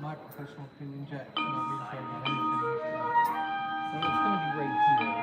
my professional opinion, Jack's not being paid about anything. So it's going to be right here.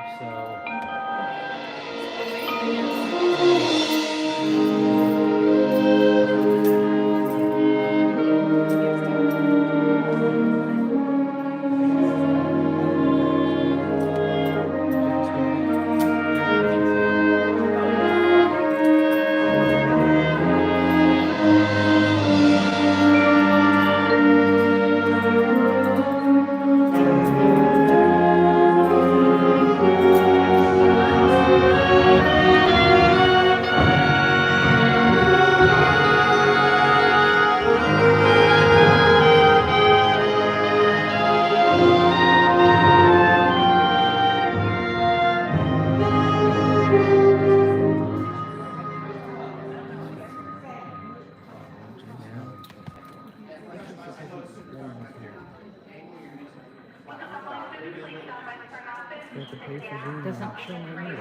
It doesn't show my name.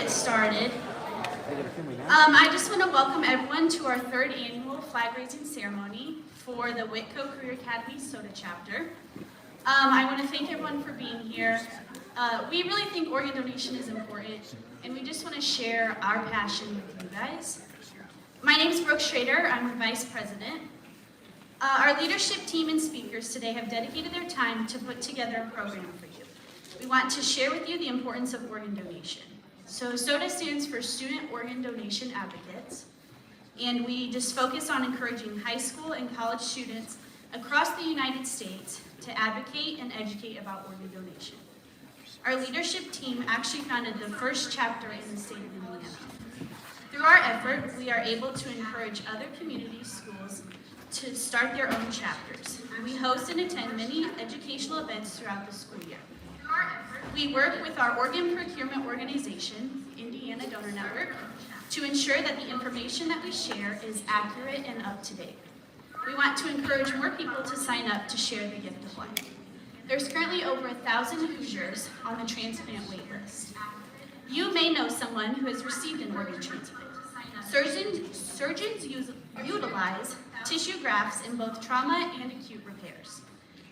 Started. I just want to welcome everyone to our third annual flag raising ceremony for the Whitlo Career Academy Soda chapter. I want to thank everyone for being here. We really think organ donation is important, and we just want to share our passion with you guys. My name is Brooke Schrader. I'm the Vice President. Our leadership team and speakers today have dedicated their time to put together a program for you. We want to share with you the importance of organ donation. So SODA stands for Student Organ Donation Advocates, and we just focus on encouraging high school and college students across the United States to advocate and educate about organ donation. Our leadership team actually founded the first chapter in the state of Indiana. Through our effort, we are able to encourage other community schools to start their own chapters. We host and attend many educational events throughout the school year. We work with our organ procurement organization, Indiana Donor Network, to ensure that the information that we share is accurate and up to date. We want to encourage more people to sign up to share the gift of life. There's currently over 1,000 Hoosiers on the transplant wait list. You may know someone who has received an organ transplant. Surgeons utilize tissue grafts in both trauma and acute repairs.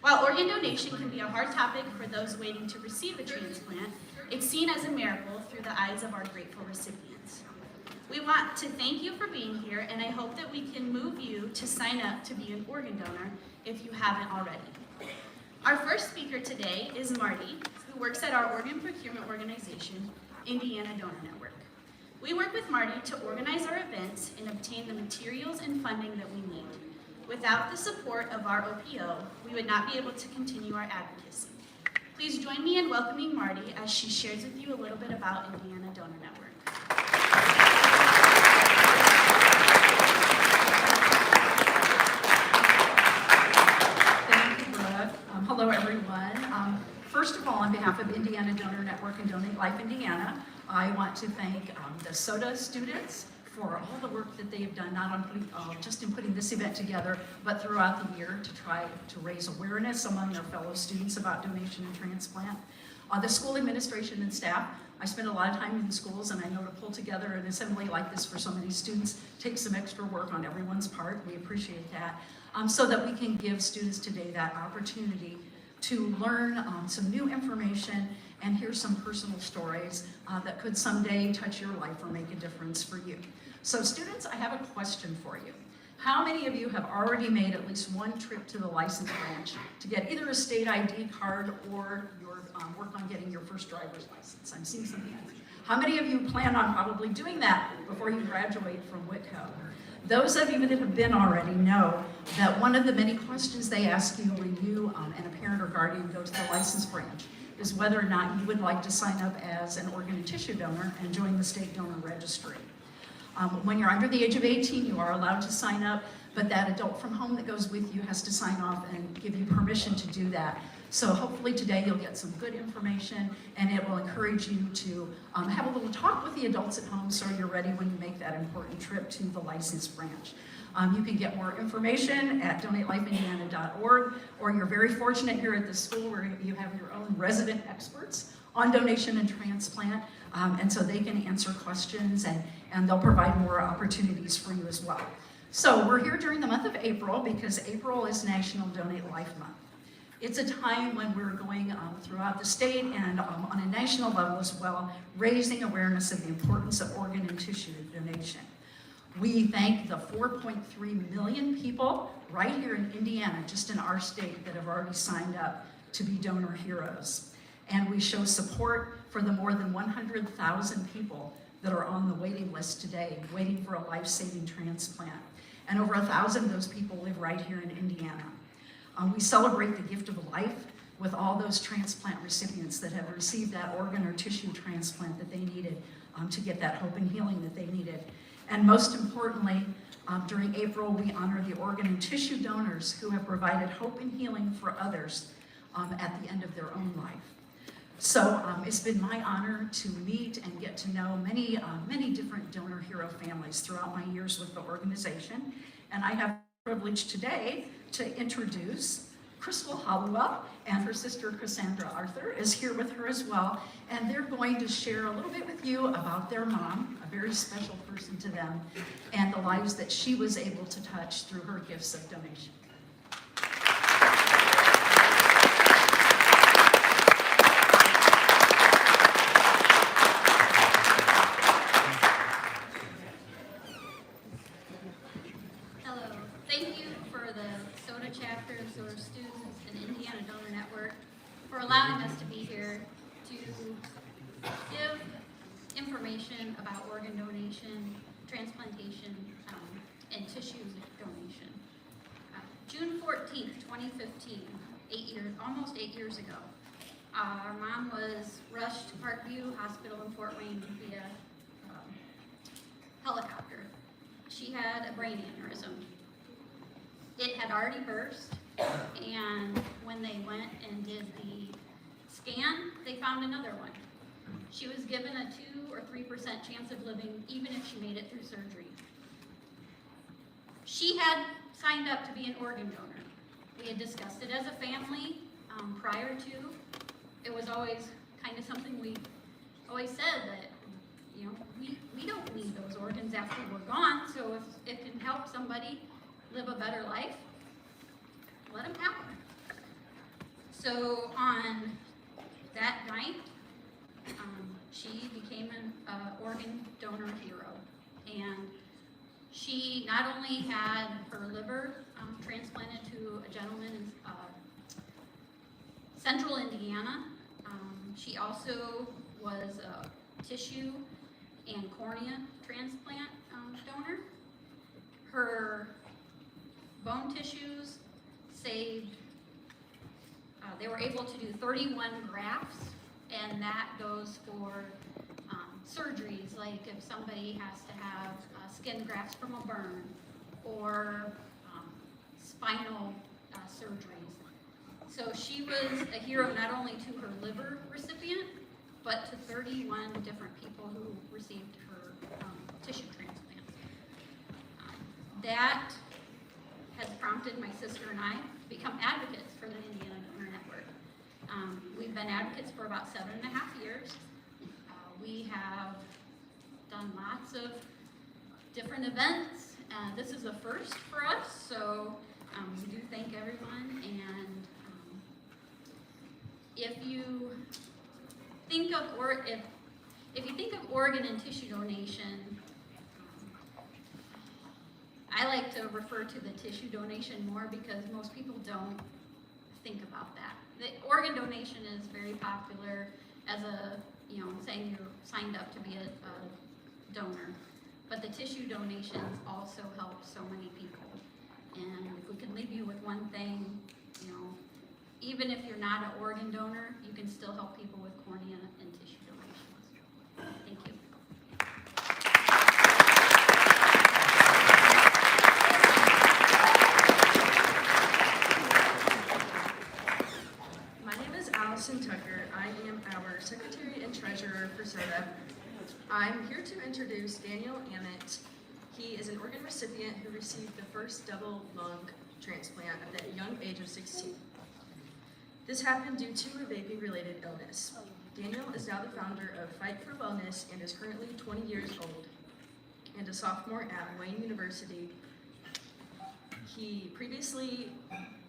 While organ donation can be a hard topic for those waiting to receive a transplant, it's seen as a miracle through the eyes of our grateful recipients. We want to thank you for being here, and I hope that we can move you to sign up to be an organ donor if you haven't already. Our first speaker today is Marty, who works at our organ procurement organization, Indiana Donor Network. We work with Marty to organize our events and obtain the materials and funding that we need. Without the support of our OPO, we would not be able to continue our advocacy. Please join me in welcoming Marty as she shares with you a little bit about Indiana Donor Network. Thank you, Brooke. Hello, everyone. First of all, on behalf of Indiana Donor Network and Donate Life Indiana, I want to thank the SODA students for all the work that they have done, not only just in putting this event together, but throughout the year to try to raise awareness among their fellow students about donation and transplant. The school administration and staff, I spend a lot of time in schools, and I know to pull together an assembly like this for so many students takes some extra work on everyone's part. We appreciate that, so that we can give students today that opportunity to learn some new information and hear some personal stories that could someday touch your life or make a difference for you. So students, I have a question for you. How many of you have already made at least one trip to the license branch to get either a state ID card or your work on getting your first driver's license? I'm seeing some hands. How many of you plan on probably doing that before you graduate from Whitlo? Those of you that have been already know that one of the many questions they ask you when you and a parent or guardian go to the license branch is whether or not you would like to sign up as an organ and tissue donor and join the state donor registry. When you're under the age of 18, you are allowed to sign up but that adult from home that goes with you has to sign off and give you permission to do that. So hopefully today you'll get some good information, and it will encourage you to have a little talk with the adults at home so you're ready when you make that important trip to the licensed branch. You can get more information at donatelifeindiana.org, or you're very fortunate here at the school where you have your own resident experts on donation and transplant, and so they can answer questions and they'll provide more opportunities for you as well. So we're here during the month of April because April is National Donate Life Month. It's a time when we're going throughout the state and on a national level as well, raising awareness of the importance of organ and tissue donation. We thank the 4.3 million people right here in Indiana, just in our state, that have already signed up to be donor heroes. And we show support for the more than 100,000 people that are on the waiting list today, waiting for a life-saving transplant. And over 1,000 of those people live right here in Indiana. We celebrate the gift of life with all those transplant recipients that have received that organ or tissue transplant that they needed to get that hope and healing that they needed. And most importantly, during April, we honor the organ and tissue donors who have provided hope and healing for others at the end of their own life. So it's been my honor to meet and get to know many different donor hero families throughout my years with the organization. And I have the privilege today to introduce Crystal Hollowell, and her sister Cassandra Arthur is here with her as well. And they're going to share a little bit with you about their mom, a very special person to them, and the lives that she was able to touch through her gifts of donation. for allowing us to be here to give information about organ donation, transplantation, and tissue donation. June 14th, 2015, almost 8 years ago, our mom was rushed to Parkview Hospital in Fort Wayne via helicopter. She had a brain aneurysm. It had already burst, and when they went and did the scan, they found another one. She was given a 2 or 3% chance of living, even if she made it through surgery. She had signed up to be an organ donor. We had discussed it as a family prior to. It was always kind of something we always said that, you know, we don't need those organs after we're gone, so if it can help somebody live a better life, let them have them. So on that night, she became an organ donor hero. And she not only had her liver transplanted to a gentleman in central Indiana, she also was a tissue and cornea transplant donor. Her bone tissues saved, they were able to do 31 grafts, and that goes for surgeries, like if somebody has to have skin grafts from a burn, or spinal surgeries. So she was a hero not only to her liver recipient, but to 31 different people who received her tissue transplants. That has prompted my sister and I to become advocates for the Indiana Donor Network. We've been advocates for about 7.5 years. We have done lots of different events. This is a first for us, so we do thank everyone. And if you think of organ and tissue donation, I like to refer to the tissue donation more because most people don't think about that. The organ donation is very popular as a, saying you're signed up to be a donor. But the tissue donations also help so many people. And if we can leave you with one thing, even if you're not an organ donor, you can still help people with cornea and tissue donations. Thank you. Allison Tucker. I am our Secretary and Treasurer for SOTA. I'm here to introduce Daniel Ammett. He is an organ recipient who received the first double lung transplant at the young age of 16. This happened due to a vaping-related illness. Daniel is now the founder of Fight for Wellness and is currently 20 years old and a sophomore at Wayne University. He previously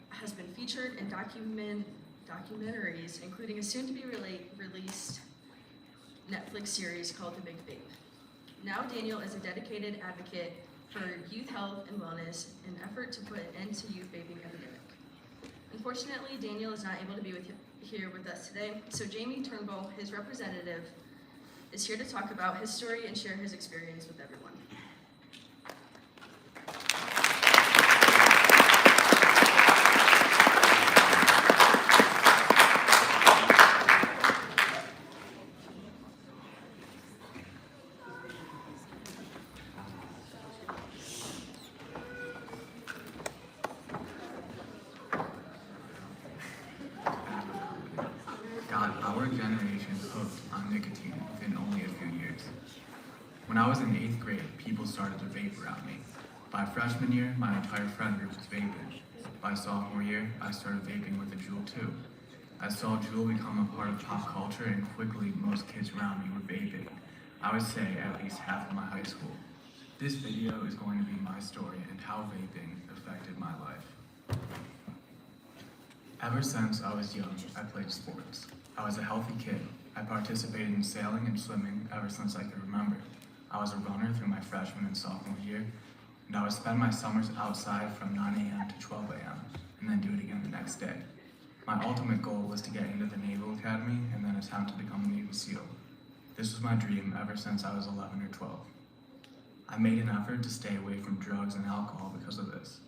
has been featured in documentaries, including a soon-to-be-released Netflix series called The Big Vape. Now Daniel is a dedicated advocate for youth health and wellness in an effort to put an end to youth vaping epidemic. Unfortunately, Daniel is not able to be here with us today, so Jamie Turnbull, his representative, is here to talk about his story and share his experience with everyone. Got our generation hooked on nicotine within only a few years. When I was in 8th grade, people started to vape around me. By freshman year, my entire friend group was vaping. By sophomore year, I started vaping with a Juul too. I saw Juul become a part of pop culture, and quickly most kids around me were vaping. I would say at least half of my high school. This video is going to be my story and how vaping affected my life. Ever since I was young, I played sports. I was a healthy kid. I participated in sailing and swimming ever since I could remember. I was a runner through my freshman and sophomore year, and I would spend my summers outside from 9 a.m. to 12 a.m., and then do it again the next day. My ultimate goal was to get into the Naval Academy and then attempt to become a Navy SEAL. This was my dream ever since I was 11 or 12. I made an effort to stay away from drugs and alcohol because of this.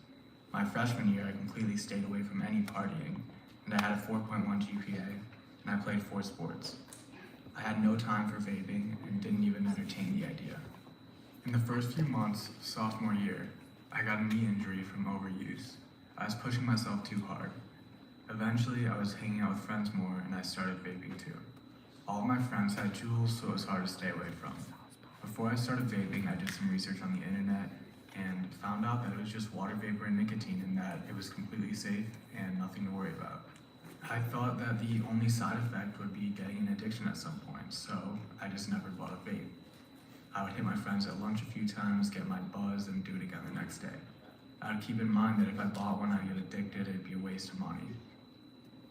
My freshman year, I completely stayed away from any partying, and I had a 4.1 GPA, and I played 4 sports. I had no time for vaping and didn't even entertain the idea. In the first few months of sophomore year, I got a knee injury from overuse. I was pushing myself too hard. Eventually, I was hanging out with friends more, and I started vaping too. All of my friends had Juuls, so it was hard to stay away from. Before I started vaping, I did some research on the internet and found out that it was just water vapor and nicotine, and that it was completely safe and nothing to worry about. I thought that the only side effect would be getting an addiction at some point, so I just never bought a vape. I would hit my friends at lunch a few times, get my buzz, and do it again the next day. I would keep in mind that if I bought one, I'd get addicted, it'd be a waste of money.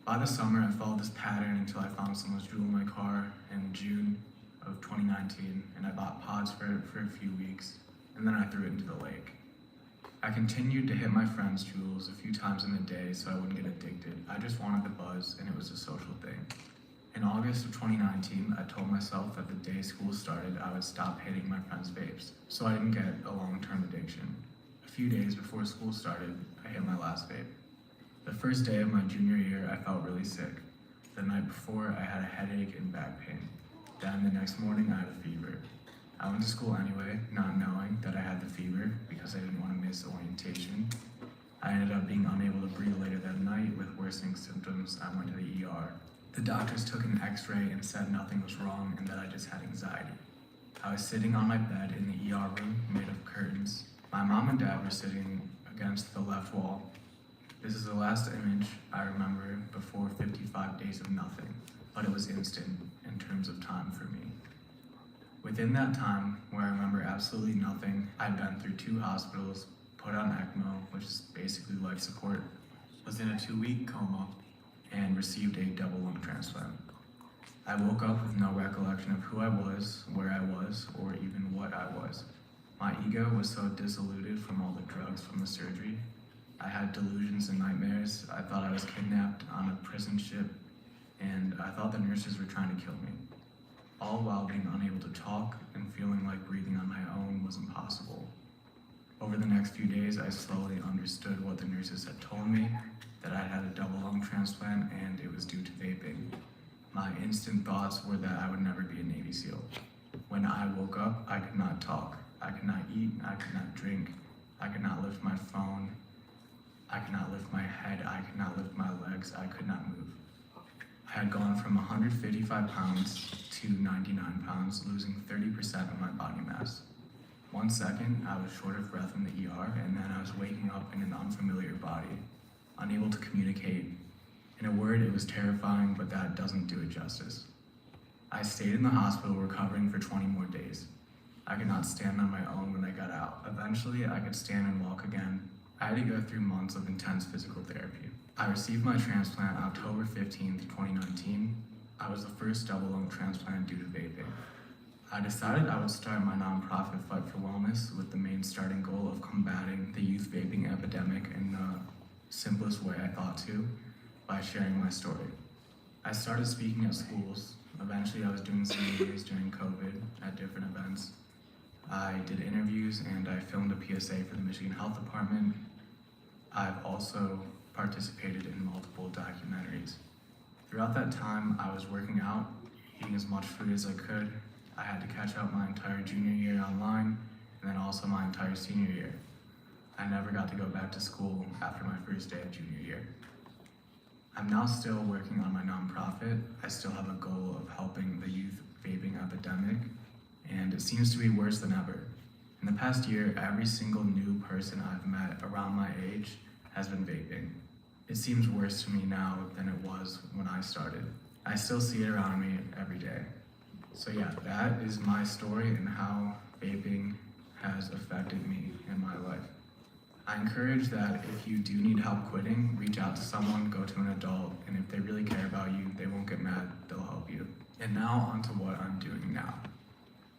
By the summer, I followed this pattern until I found someone's Juul in my car in June of 2019, and I bought pods for it for a few weeks, and then I threw it into the lake. I continued to hit my friends' Juuls a few times in the day so I wouldn't get addicted. I just wanted the buzz, and it was a social thing. In August of 2019, I told myself that the day school started, I would stop hitting my friends' vapes, so I didn't get a long-term addiction. A few days before school started, I hit my last vape. The first day of my junior year, I felt really sick. The night before, I had a headache and back pain. Then the next morning, I had a fever. I went to school anyway, not knowing that I had the fever because I didn't want to miss orientation. I ended up being unable to breathe later that night with worsening symptoms. I went to the ER. The doctors took an x-ray and said nothing was wrong and that I just had anxiety. I was sitting on my bed in the ER room made of curtains. My mom and dad were sitting against the left wall. This is the last image I remember before 55 days of nothing, but it was instant in terms of time for me. Within that time, where I remember absolutely nothing, I'd been through 2 hospitals, put on ECMO, which is basically life support, was in a 2-week coma, and received a double lung transplant. I woke up with no recollection of who I was, where I was, or even what I was. My ego was so disillusioned from all the drugs from the surgery. I had delusions and nightmares. I thought I was kidnapped on a prison ship, and I thought the nurses were trying to kill me. All while being unable to talk and feeling like breathing on my own was impossible. Over the next few days, I slowly understood what the nurses had told me, that I had a double lung transplant and it was due to vaping. My instant thoughts were that I would never be a Navy SEAL. When I woke up, I could not talk. I could not eat, I could not drink, I could not lift my phone, I could not lift my head, I could not lift my legs, I could not move. I had gone from 155 pounds to 99 pounds, losing 30% of my body mass. 1 second, I was short of breath in the ER, and then I was waking up in an unfamiliar body, unable to communicate. In a word, it was terrifying, but that doesn't do it justice. I stayed in the hospital recovering for 20 more days. I could not stand on my own when I got out. Eventually, I could stand and walk again. I had to go through months of intense physical therapy. I received my transplant October 15th, 2019. I was the first double lung transplant due to vaping. I decided I would start my nonprofit Fight for Wellness with the main starting goal of combating the youth vaping epidemic in the simplest way I thought to, by sharing my story. I started speaking at schools. Eventually I was doing some meetings during COVID at different events. I did interviews and I filmed a PSA for the Michigan Health Department. I've also participated in multiple documentaries. Throughout that time, I was working out, eating as much food as I could. I had to catch up my entire junior year online, and then also my entire senior year. I never got to go back to school after my first day of junior year. I'm now still working on my nonprofit. I still have a goal of helping the youth vaping epidemic, and it seems to be worse than ever. In the past year, every single new person I've met around my age has been vaping. It seems worse to me now than it was when I started. I still see it around me every day. So yeah, that is my story and how vaping has affected me in my life. I encourage that if you do need help quitting, reach out to someone, go to an adult, and if they really care about you, they won't get mad, they'll help you. And now on to what I'm doing now.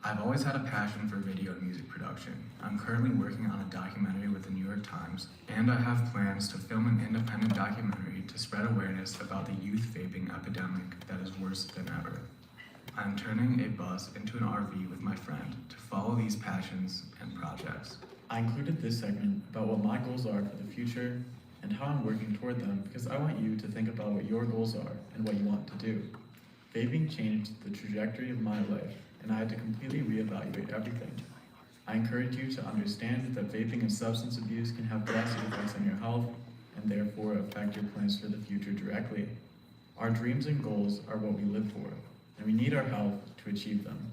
I've always had a passion for video and music production. I'm currently working on a documentary with the New York Times, and I have plans to film an independent documentary to spread awareness about the youth vaping epidemic that is worse than ever. I'm turning a bus into an RV with my friend to follow these passions and projects. I included this segment about what my goals are for the future and how I'm working toward them because I want you to think about what your goals are and what you want to do. Vaping changed the trajectory of my life, and I had to completely reevaluate everything. I encourage you to understand that vaping and substance abuse can have drastic effects on your health and therefore affect your plans for the future directly. Our dreams and goals are what we live for, and we need our health to achieve them.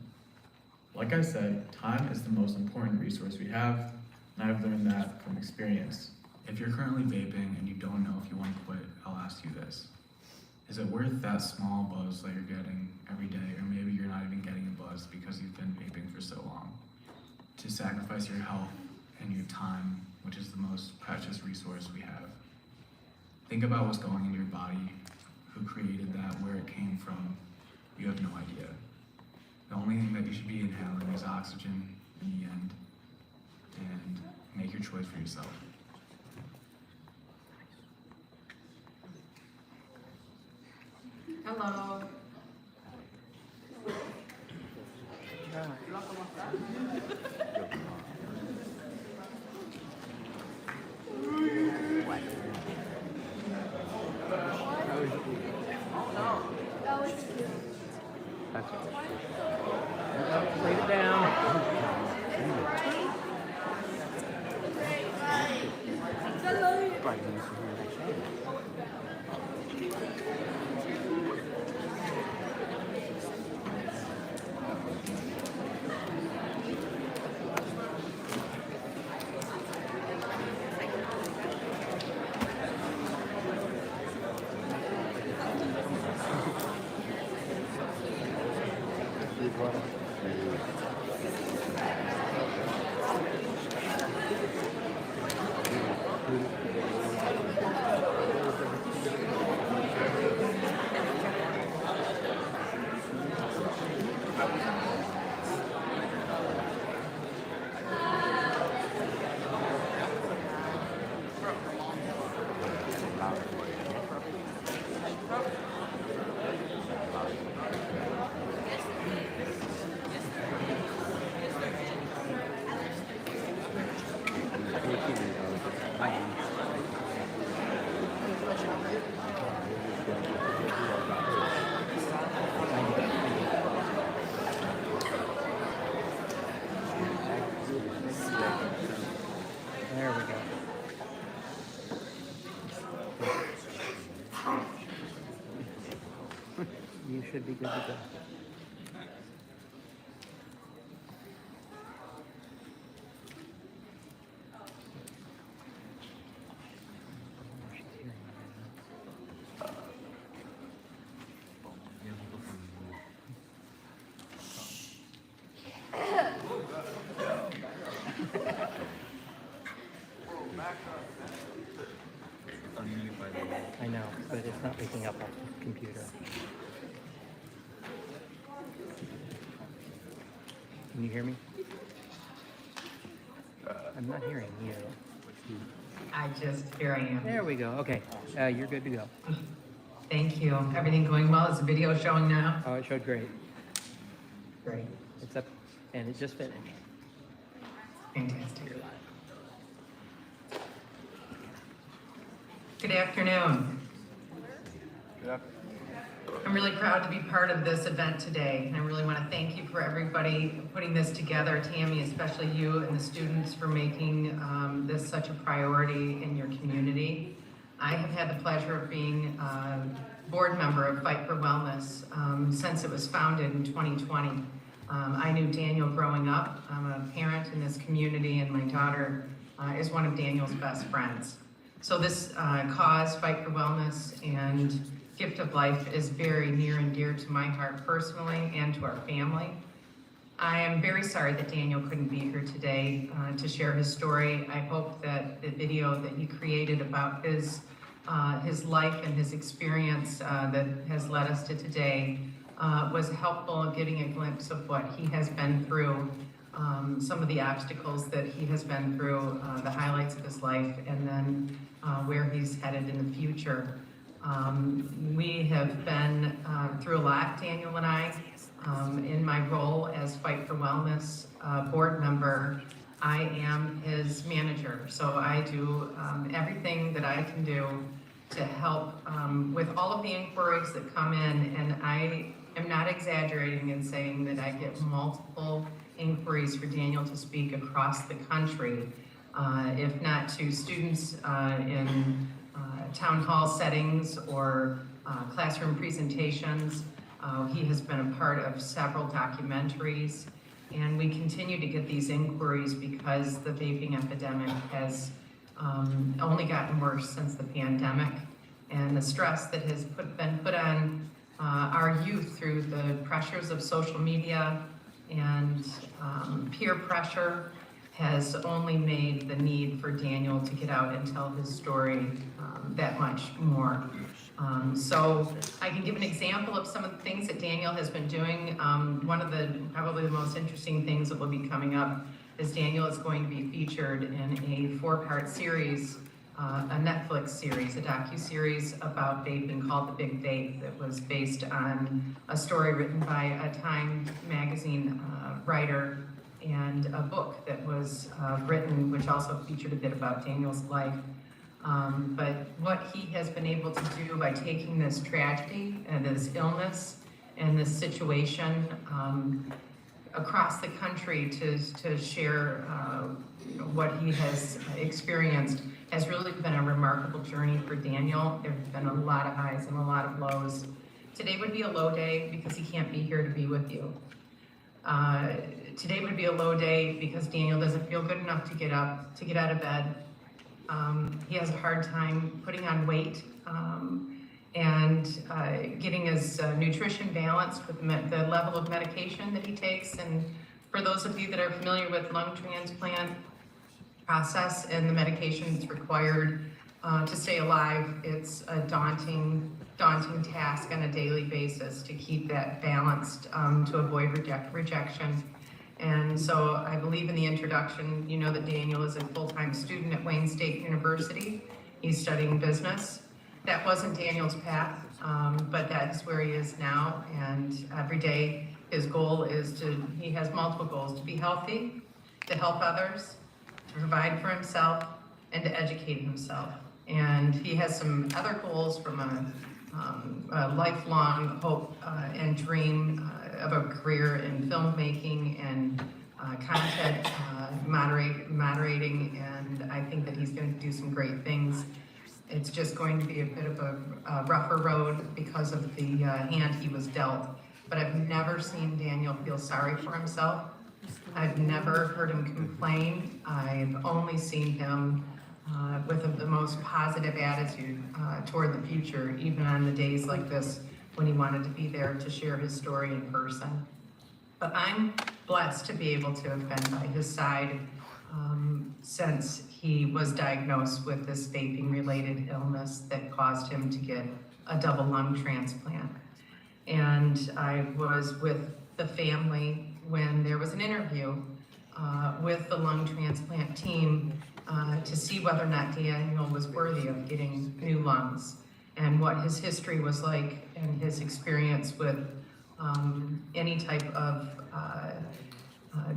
Like I said, time is the most important resource we have, and I've learned that from experience. If you're currently vaping and you don't know if you want to quit, I'll ask you this. Is it worth that small buzz that you're getting every day, or maybe you're not even getting a buzz because you've been vaping for so long? To sacrifice your health and your time, which is the most precious resource we have. Think about what's going into your body, who created that, where it came from. You have no idea. The only thing that you should be inhaling is oxygen in the end, and make your choice for yourself. Hello. Lay it down. you should be good to go. I know, but it's not picking up off the computer. Can you hear me? I'm not hearing you. I just, here I am. There we go. Okay, you're good to go. Thank you. Everything going well? Is the video showing now? Oh, it showed great. Great. It's up, and it just finished. Fantastic. Good afternoon. I'm really proud to be part of this event today, and I really want to thank you for everybody putting this together. Tammy, especially you and the students for making this such a priority in your community. I have had the pleasure of being a board member of Fight for Wellness since it was founded in 2020. I knew Daniel growing up. I'm a parent in this community, and my daughter is one of Daniel's best friends. So this cause, Fight for Wellness and Gift of Life, is very near and dear to my heart personally and to our family. I am very sorry that Daniel couldn't be here today to share his story. I hope that the video that he created about his life and his experience that has led us to today was helpful in giving a glimpse of what he has been through, some of the obstacles that he has been through, the highlights of his life, and then where he's headed in the future. We have been through a lot, Daniel and I. In my role as Fight for Wellness board member, I am his manager. So I do everything that I can do to help with all of the inquiries that come in, and I am not exaggerating in saying that I get multiple inquiries for Daniel to speak across the country, if not to students in town hall settings or classroom presentations. He has been a part of several documentaries, and we continue to get these inquiries because the vaping epidemic has only gotten worse since the pandemic, and the stress that has been put on our youth through the pressures of social media and peer pressure has only made the need for Daniel to get out and tell his story that much more. So I can give an example of some of the things that Daniel has been doing. One of the probably the most interesting things that will be coming up is Daniel is going to be featured in a 4-part series, a Netflix series, a docu-series about vaping called The Big Vape, that was based on a story written by a Time magazine writer and a book that was written, which also featured a bit about Daniel's life. But what he has been able to do by taking this tragedy and this illness and this situation across the country to share what he has experienced has really been a remarkable journey for Daniel. There have been a lot of highs and a lot of lows. Today would be a low day because he can't be here to be with you. Today would be a low day because Daniel doesn't feel good enough to get up, to get out of bed. He has a hard time putting on weight and getting his nutrition balanced with the level of medication that he takes. And for those of you that are familiar with lung transplant process and the medication that's required to stay alive, it's a daunting task on a daily basis to keep that balanced to avoid rejection. And so I believe in the introduction, you know that Daniel is a full-time student at Wayne State University. He's studying business. That wasn't Daniel's path, but that's where he is now. And every day his goal is he has multiple goals: to be healthy, to help others, to provide for himself, and to educate himself. And he has some other goals from a lifelong hope and dream of a career in filmmaking and content moderating, and I think that he's going to do some great things It's just going to be a bit of a rougher road because of the hand he was dealt. But I've never seen Daniel feel sorry for himself. I've never heard him complain. I've only seen him with the most positive attitude toward the future, even on the days like this when he wanted to be there to share his story in person. But I'm blessed to be able to have been by his side since he was diagnosed with this vaping-related illness that caused him to get a double lung transplant. And I was with the family when there was an interview with the lung transplant team to see whether or not Daniel was worthy of getting new lungs and what his history was like and his experience with any type of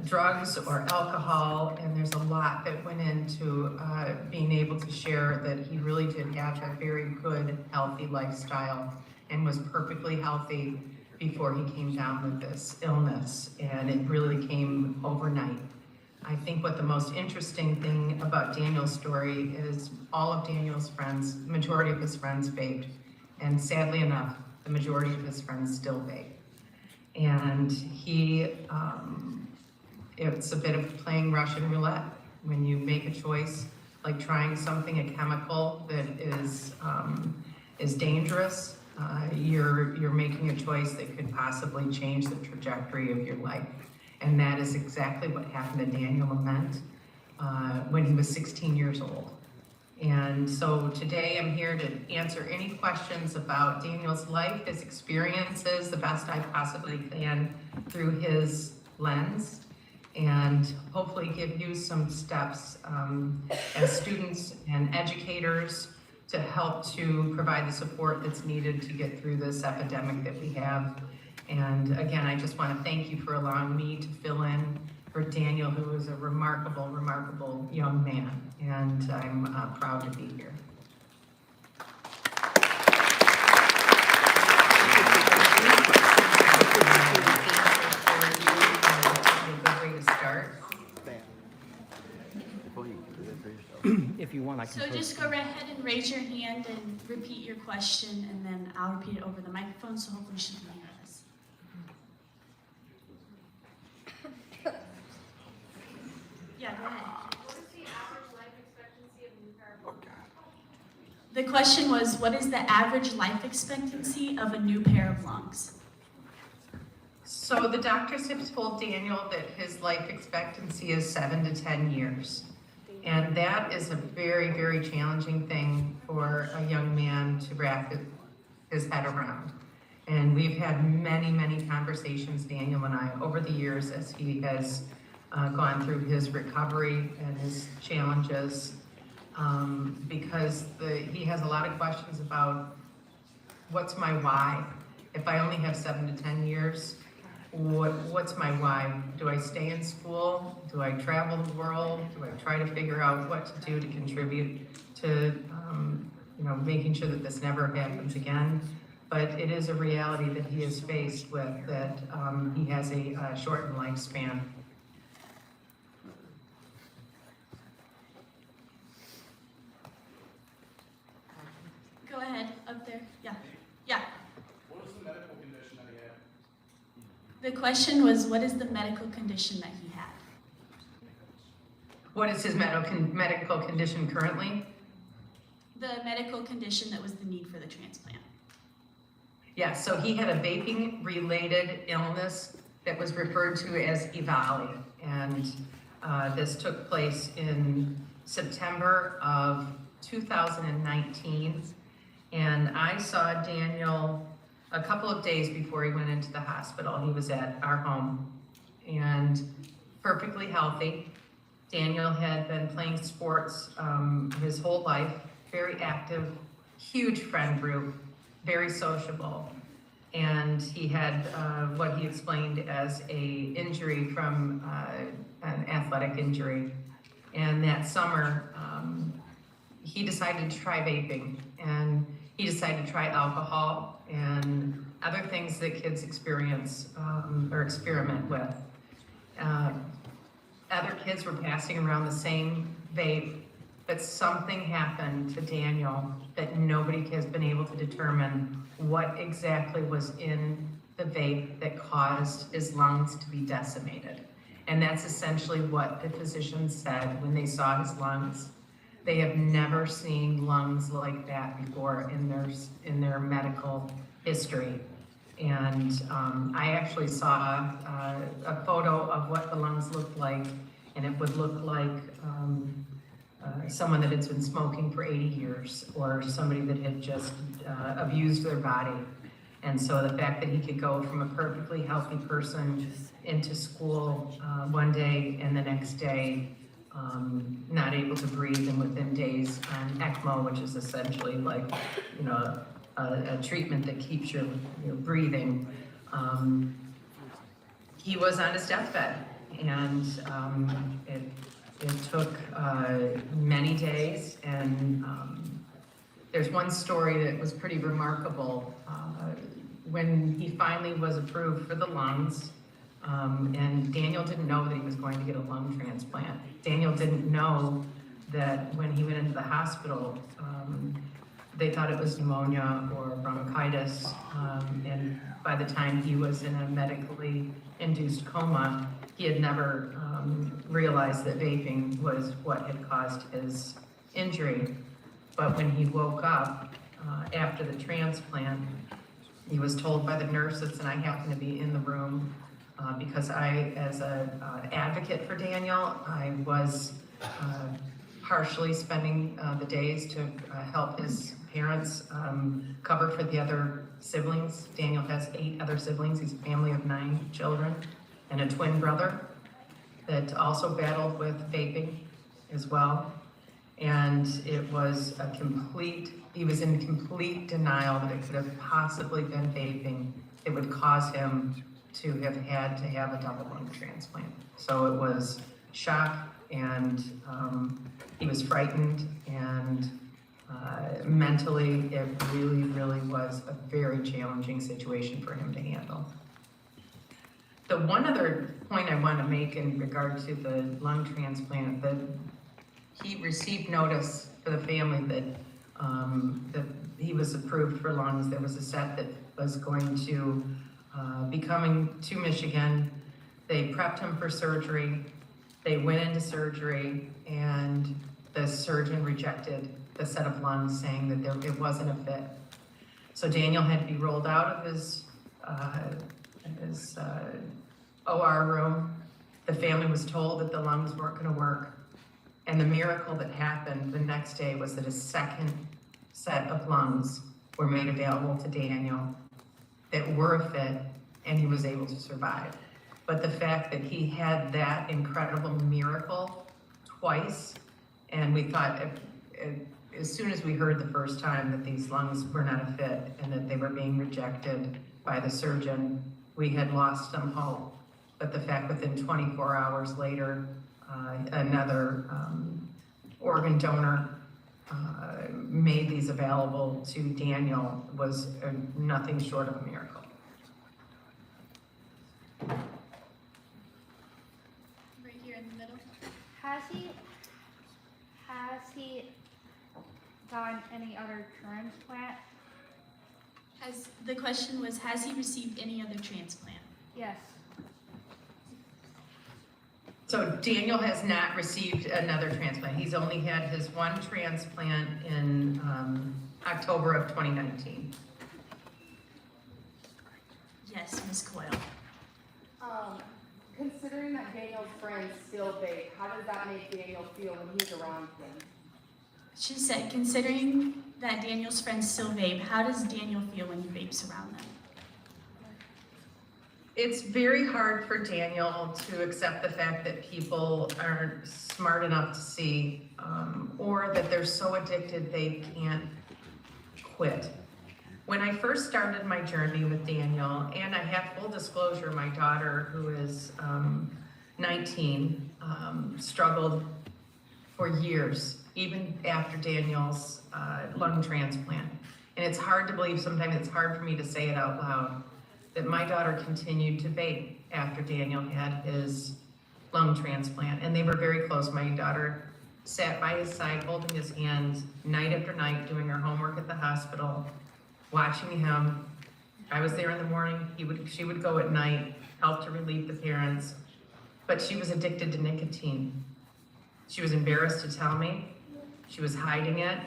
drugs or alcohol. And there's a lot that went into being able to share that he really did have a very good, healthy lifestyle and was perfectly healthy before he came down with this illness. And it really came overnight. I think what the most interesting thing about Daniel's story is all of Daniel's friends, majority of his friends vaped. And sadly enough, the majority of his friends still vape. And it's a bit of playing Russian roulette. When you make a choice, like trying something, a chemical that is dangerous, you're making a choice that could possibly change the trajectory of your life. And that is exactly what happened to Daniel Ament when he was 16 years old. And so today I'm here to answer any questions about Daniel's life, his experiences, the best I possibly can through his lens, and hopefully give you some steps as students and educators to help to provide the support that's needed to get through this epidemic that we have. And again, I just want to thank you for allowing me to fill in for Daniel, who is a remarkable, remarkable young man. And I'm proud to be here. A good way to start. If you want, I can. So just go right ahead and raise your hand and repeat your question, and then I'll repeat it over the microphone, so hopefully she can hear us. Yeah, go ahead. What is the average life expectancy of a new pair of lungs? The question was, what is the average life expectancy of a new pair of lungs? So the doctors have told Daniel that his life expectancy is 7 to 10 years. And that is a very, very challenging thing for a young man to wrap his head around. And we've had many, many conversations, Daniel and I, over the years as he has gone through his recovery and his challenges, because he has a lot of questions about what's my why? If I only have 7 to 10 years, what's my why? Do I stay in school? Do I travel the world? Do I try to figure out what to do to contribute to making sure that this never happens again? But it is a reality that he is faced with, that he has a shortened lifespan. Go ahead, up there. Yeah. Yeah. What was the medical condition that he had? The question was, what is the medical condition that he had? What is his medical condition currently? The medical condition that was the need for the transplant. Yeah, so he had a vaping-related illness that was referred to as EVALI. And this took place in September of 2019. And I saw Daniel a couple of days before he went into the hospital. He was at our home and perfectly healthy. Daniel had been playing sports his whole life, very active, huge friend group, very sociable. And he had what he explained as a injury from an athletic injury. And that summer, he decided to try vaping, and he decided to try alcohol and other things that kids experience or experiment with. Other kids were passing around the same vape, but something happened to Daniel that nobody has been able to determine what exactly was in the vape that caused his lungs to be decimated. And that's essentially what the physicians said when they saw his lungs. They have never seen lungs like that before in their medical history. And I actually saw a photo of what the lungs looked like, and it would look like someone that had been smoking for 80 years, or somebody that had just abused their body. And so the fact that he could go from a perfectly healthy person into school one day and the next day not able to breathe, and within days on ECMO, which is essentially like, you know, a treatment that keeps your breathing. He was on his deathbed, and it took many days, and there's one story that was pretty remarkable. When he finally was approved for the lungs, and Daniel didn't know that he was going to get a lung transplant. Daniel didn't know that when he went into the hospital, they thought it was pneumonia or bronchitis, and by the time he was in a medically induced coma, he had never realized that vaping was what had caused his injury. But when he woke up after the transplant, he was told by the nurses, and I happened to be in the room because I, as an advocate for Daniel, I was partially spending the days to help his parents cover for the other siblings. Daniel has 8 other siblings. He's a family of 9 children and a twin brother that also battled with vaping as well. And it was he was in complete denial that it could have possibly been vaping that would cause him to have had to have a double lung transplant. So it was shock, and he was frightened, and mentally it really, really was a very challenging situation for him to handle. The one other point I want to make in regard to the lung transplant, that he received notice for the family that he was approved for lungs. There was a set that was going to be coming to Michigan. They prepped him for surgery. They went into surgery, and the surgeon rejected the set of lungs, saying that it wasn't a fit. So Daniel had to be rolled out of his OR room. The family was told that the lungs weren't going to work. And the miracle that happened the next day was that a second set of lungs were made available to Daniel that were a fit, and he was able to survive. But the fact that he had that incredible miracle twice, and we thought, as soon as we heard the first time that these lungs were not a fit and that they were being rejected by the surgeon, we had lost some hope. But the fact within 24 hours later, another organ donor made these available to Daniel was nothing short of a miracle. Right here in the middle. Has he gotten any other transplant? The question was, has he received any other transplant? Yes. So Daniel has not received another transplant. He's only had his one transplant in October of 2019. Yes, Ms. Coyle. Considering that Daniel's friends still vape, how does that make Daniel feel when he's around them? She said, considering that Daniel's friends still vape, how does Daniel feel when he vapes around them? It's very hard for Daniel to accept the fact that people aren't smart enough to see, or that they're so addicted they can't quit. When I first started my journey with Daniel, and I have full disclosure, my daughter, who is 19, struggled for years, even after Daniel's lung transplant. And it's hard to believe, sometimes it's hard for me to say it out loud, that my daughter continued to vape after Daniel had his lung transplant. And they were very close. My daughter sat by his side holding his hand night after night doing her homework at the hospital, watching him. I was there in the morning, she would go at night, help to relieve the parents, but she was addicted to nicotine. She was embarrassed to tell me, she was hiding it.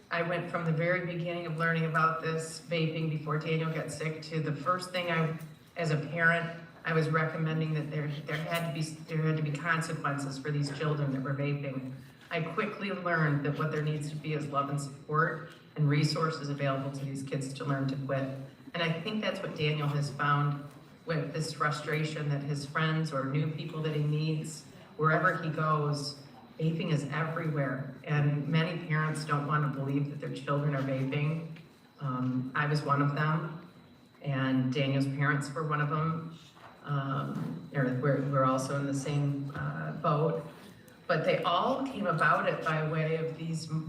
I went from the very beginning of learning about this vaping before Daniel got sick to the first thing as a parent, I was recommending that there had to be consequences for these children that were vaping. I quickly learned that what there needs to be is love and support and resources available to these kids to learn to quit. And I think that's what Daniel has found with this frustration that his friends or new people that he meets, wherever he goes, vaping is everywhere. And many parents don't want to believe that their children are vaping. I was one of them, and Daniel's parents were one of them. We're also in the same boat. But they all came about it by way of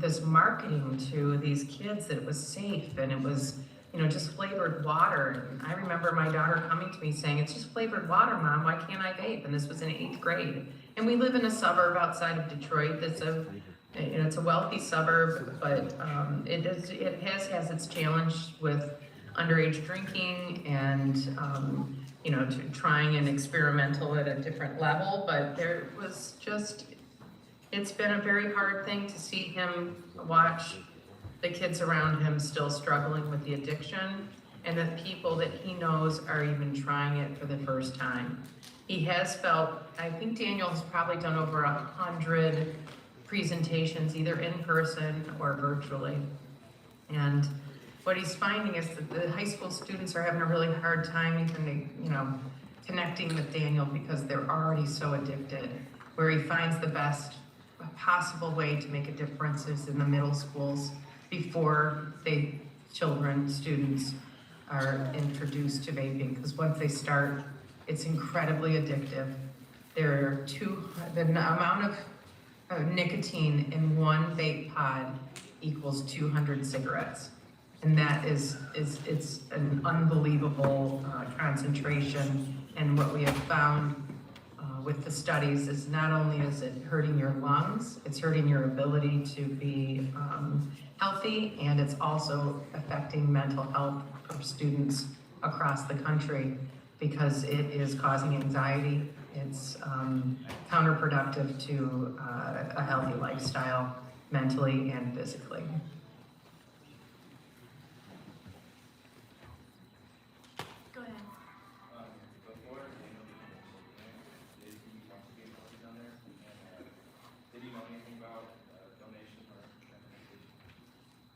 this marketing to these kids that it was safe and it was, just flavored water. And I remember my daughter coming to me saying, "It's just flavored water, Mom, why can't I vape?" And this was in 8th grade. And we live in a suburb outside of Detroit that's it's a wealthy suburb, but it has its challenge with underage drinking and trying and experimental at a different level. But there was it's been a very hard thing to see him watch the kids around him still struggling with the addiction, and the people that he knows are even trying it for the first time. He has felt, I think Daniel has probably done over 100 presentations, either in person or virtually. And what he's finding is that the high school students are having a really hard time even, connecting with Daniel because they're already so addicted. Where he finds the best possible way to make a difference is in the middle schools before students are introduced to vaping, because once they start, it's incredibly addictive. The amount of nicotine in one vape pod equals 200 cigarettes. And that it's an unbelievable concentration. And what we have found with the studies is not only is it hurting your lungs, it's hurting your ability to be healthy, and it's also affecting mental health of students across the country because it is causing anxiety. It's counterproductive to a healthy lifestyle, mentally and physically. Go ahead.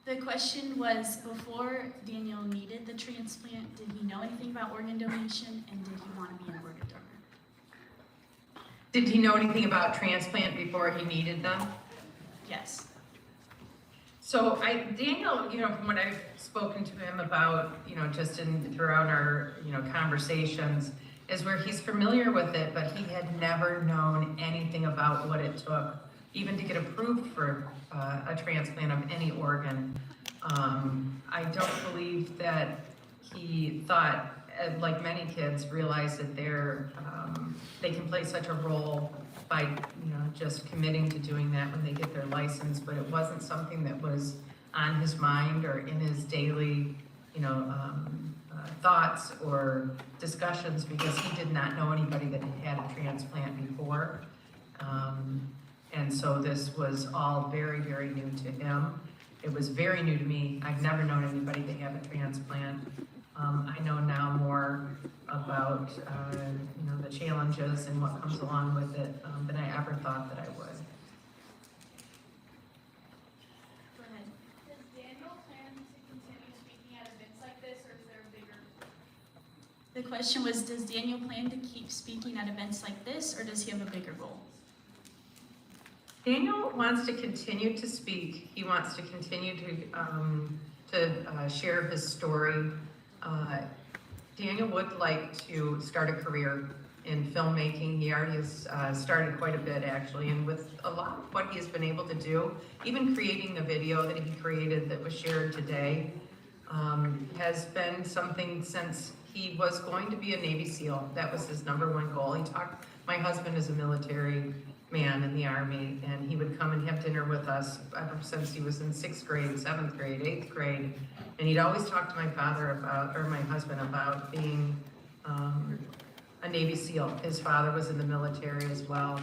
The question was, before Daniel needed the transplant, did he know anything about organ donation, and did he want to be an organ donor? Did he know anything about transplant before he needed them? Yes. So Daniel, from what I've spoken to him about, just throughout our, conversations, is where he's familiar with it, but he had never known anything about what it took, even to get approved for a transplant of any organ. I don't believe that he thought, like many kids, realize that they can play such a role by just committing to doing that when they get their license, but it wasn't something that was on his mind or in his daily thoughts or discussions, because he did not know anybody that had a transplant before. And so this was all very, very new to him. It was very new to me. I've never known anybody to have a transplant. I know now more about the challenges and what comes along with it than I ever thought that I would. Go ahead. Does Daniel plan to continue speaking at events like this, or is there a bigger? The question was, does Daniel plan to keep speaking at events like this, or does he have a bigger goal? Daniel wants to continue to speak. He wants to continue to share his story. Daniel would like to start a career in filmmaking. He already has started quite a bit, actually, and with a lot of what he has been able to do, even creating the video that he created that was shared today, has been something since he was going to be a Navy SEAL. That was his #1 goal. My husband is a military man in the Army, and he would come and have dinner with us ever since he was in 6th grade, 7th grade, 8th grade. And he'd always talk to my father about, or my husband about being a Navy SEAL. His father was in the military as well,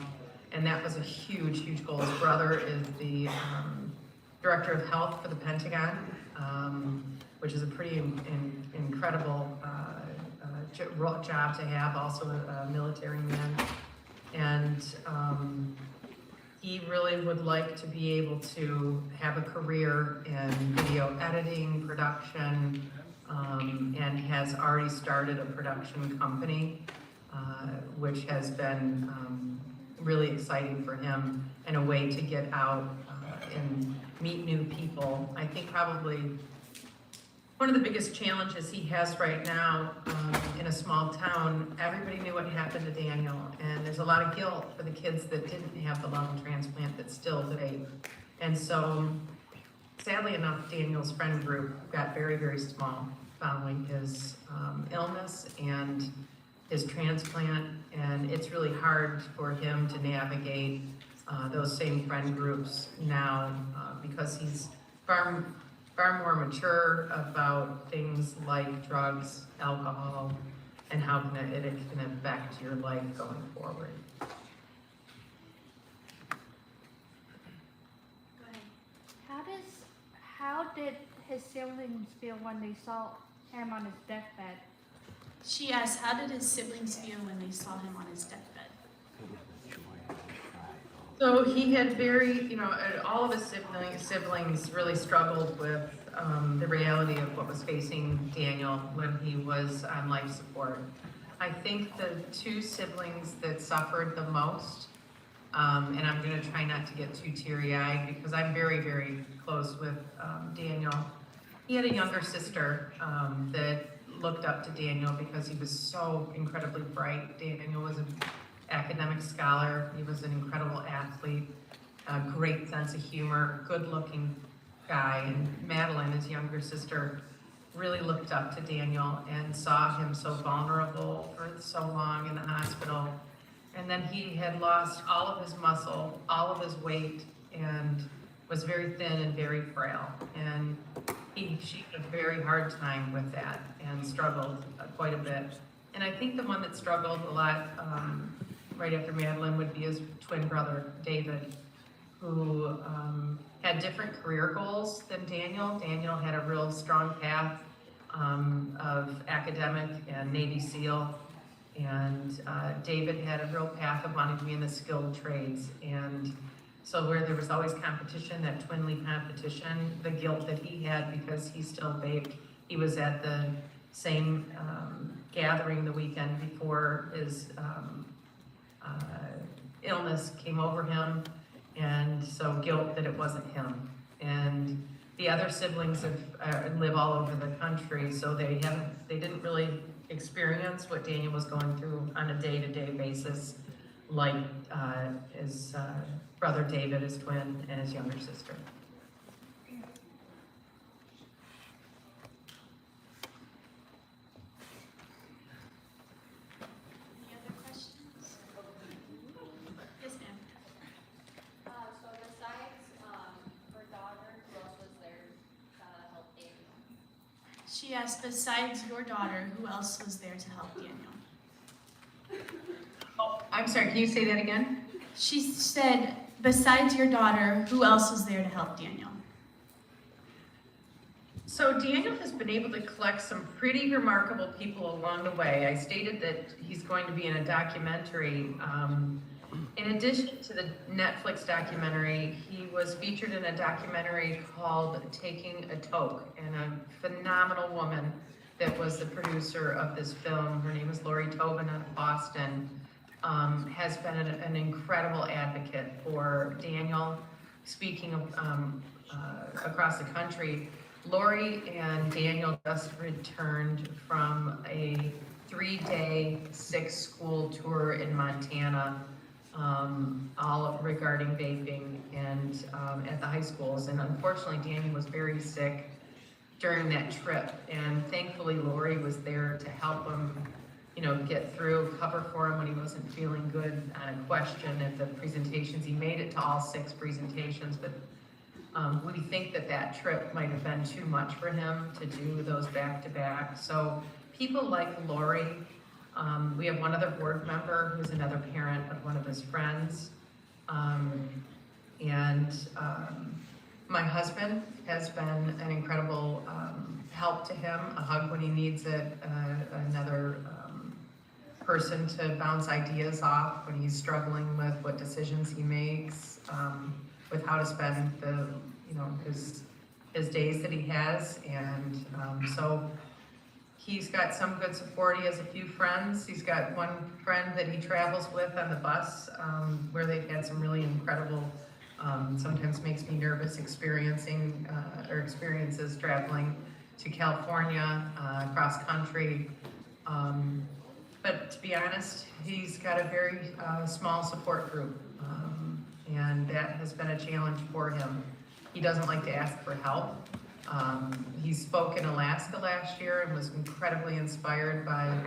and that was a huge, huge goal. His brother is the Director of Health for the Pentagon, which is a pretty incredible job to have, also a military man. And he really would like to be able to have a career in video editing, production, and has already started a production company, which has been really exciting for him and a way to get out and meet new people. I think probably one of the biggest challenges he has right now in a small town, everybody knew what happened to Daniel, and there's a lot of guilt for the kids that didn't have the lung transplant that still vape. And so, sadly enough, Daniel's friend group got very, very small following his illness and his transplant, and it's really hard for him to navigate those same friend groups now because he's far more mature about things like drugs, alcohol, and how it can affect your life going forward. Go ahead. How did his siblings feel when they saw him on his deathbed? She asked, how did his siblings feel when they saw him on his deathbed? So he had all of his siblings really struggled with the reality of what was facing Daniel when he was on life support. I think the two siblings that suffered the most, and I'm going to try not to get too teary-eyed because I'm very, very close with Daniel. He had a younger sister that looked up to Daniel because he was so incredibly bright. Daniel was an academic scholar. He was an incredible athlete, a great sense of humor, good-looking guy. And Madeline, his younger sister, really looked up to Daniel and saw him so vulnerable for so long in the hospital. And then he had lost all of his muscle, all of his weight, and was very thin and very frail. And she had a very hard time with that and struggled quite a bit. And I think the one that struggled a lot right after Madeline would be his twin brother, David, who had different career goals than Daniel. Daniel had a real strong path of academic and Navy SEAL, and David had a real path of wanting to be in the skilled trades. And so where there was always competition, that twinly competition, the guilt that he had because he still vaped, he was at the same gathering the weekend before his illness came over him, and so guilt that it wasn't him. And the other siblings live all over the country, so they didn't really experience what Daniel was going through on a day-to-day basis, like his brother David, his twin, and his younger sister. Any other questions? Yes, ma'am. So besides her daughter, who else was there to help Daniel? She asked, besides your daughter, who else was there to help Daniel? Oh, I'm sorry, can you say that again? She said, besides your daughter, who else was there to help Daniel? So Daniel has been able to collect some pretty remarkable people along the way. I stated that he's going to be in a documentary. In addition to the Netflix documentary, he was featured in a documentary called Taking a Toke, and a phenomenal woman that was the producer of this film, her name is Lori Tobin out of Boston, has been an incredible advocate for Daniel, speaking across the country. Lori and Daniel just returned from a 3-day 6-school tour in Montana, all regarding vaping and at the high schools. And unfortunately, Daniel was very sick during that trip. And thankfully, Lori was there to help him get through, cover for him when he wasn't feeling good on a question at the presentations. He made it to all 6 presentations, but we think that trip might have been too much for him to do those back-to-back. So people like Lori, we have one other board member who's another parent of one of his friends. My husband has been an incredible help to him, a hug when he needs it, another person to bounce ideas off when he's struggling with what decisions he makes, with how to spend his days that he has. And so he's got some good support. He has a few friends. He's got one friend that he travels with on the bus, where they've had some really incredible, sometimes makes me nervous experiences traveling to California, cross country. But to be honest, he's got a very small support group, and that has been a challenge for him. He doesn't like to ask for help. He spoke in Alaska last year and was incredibly inspired by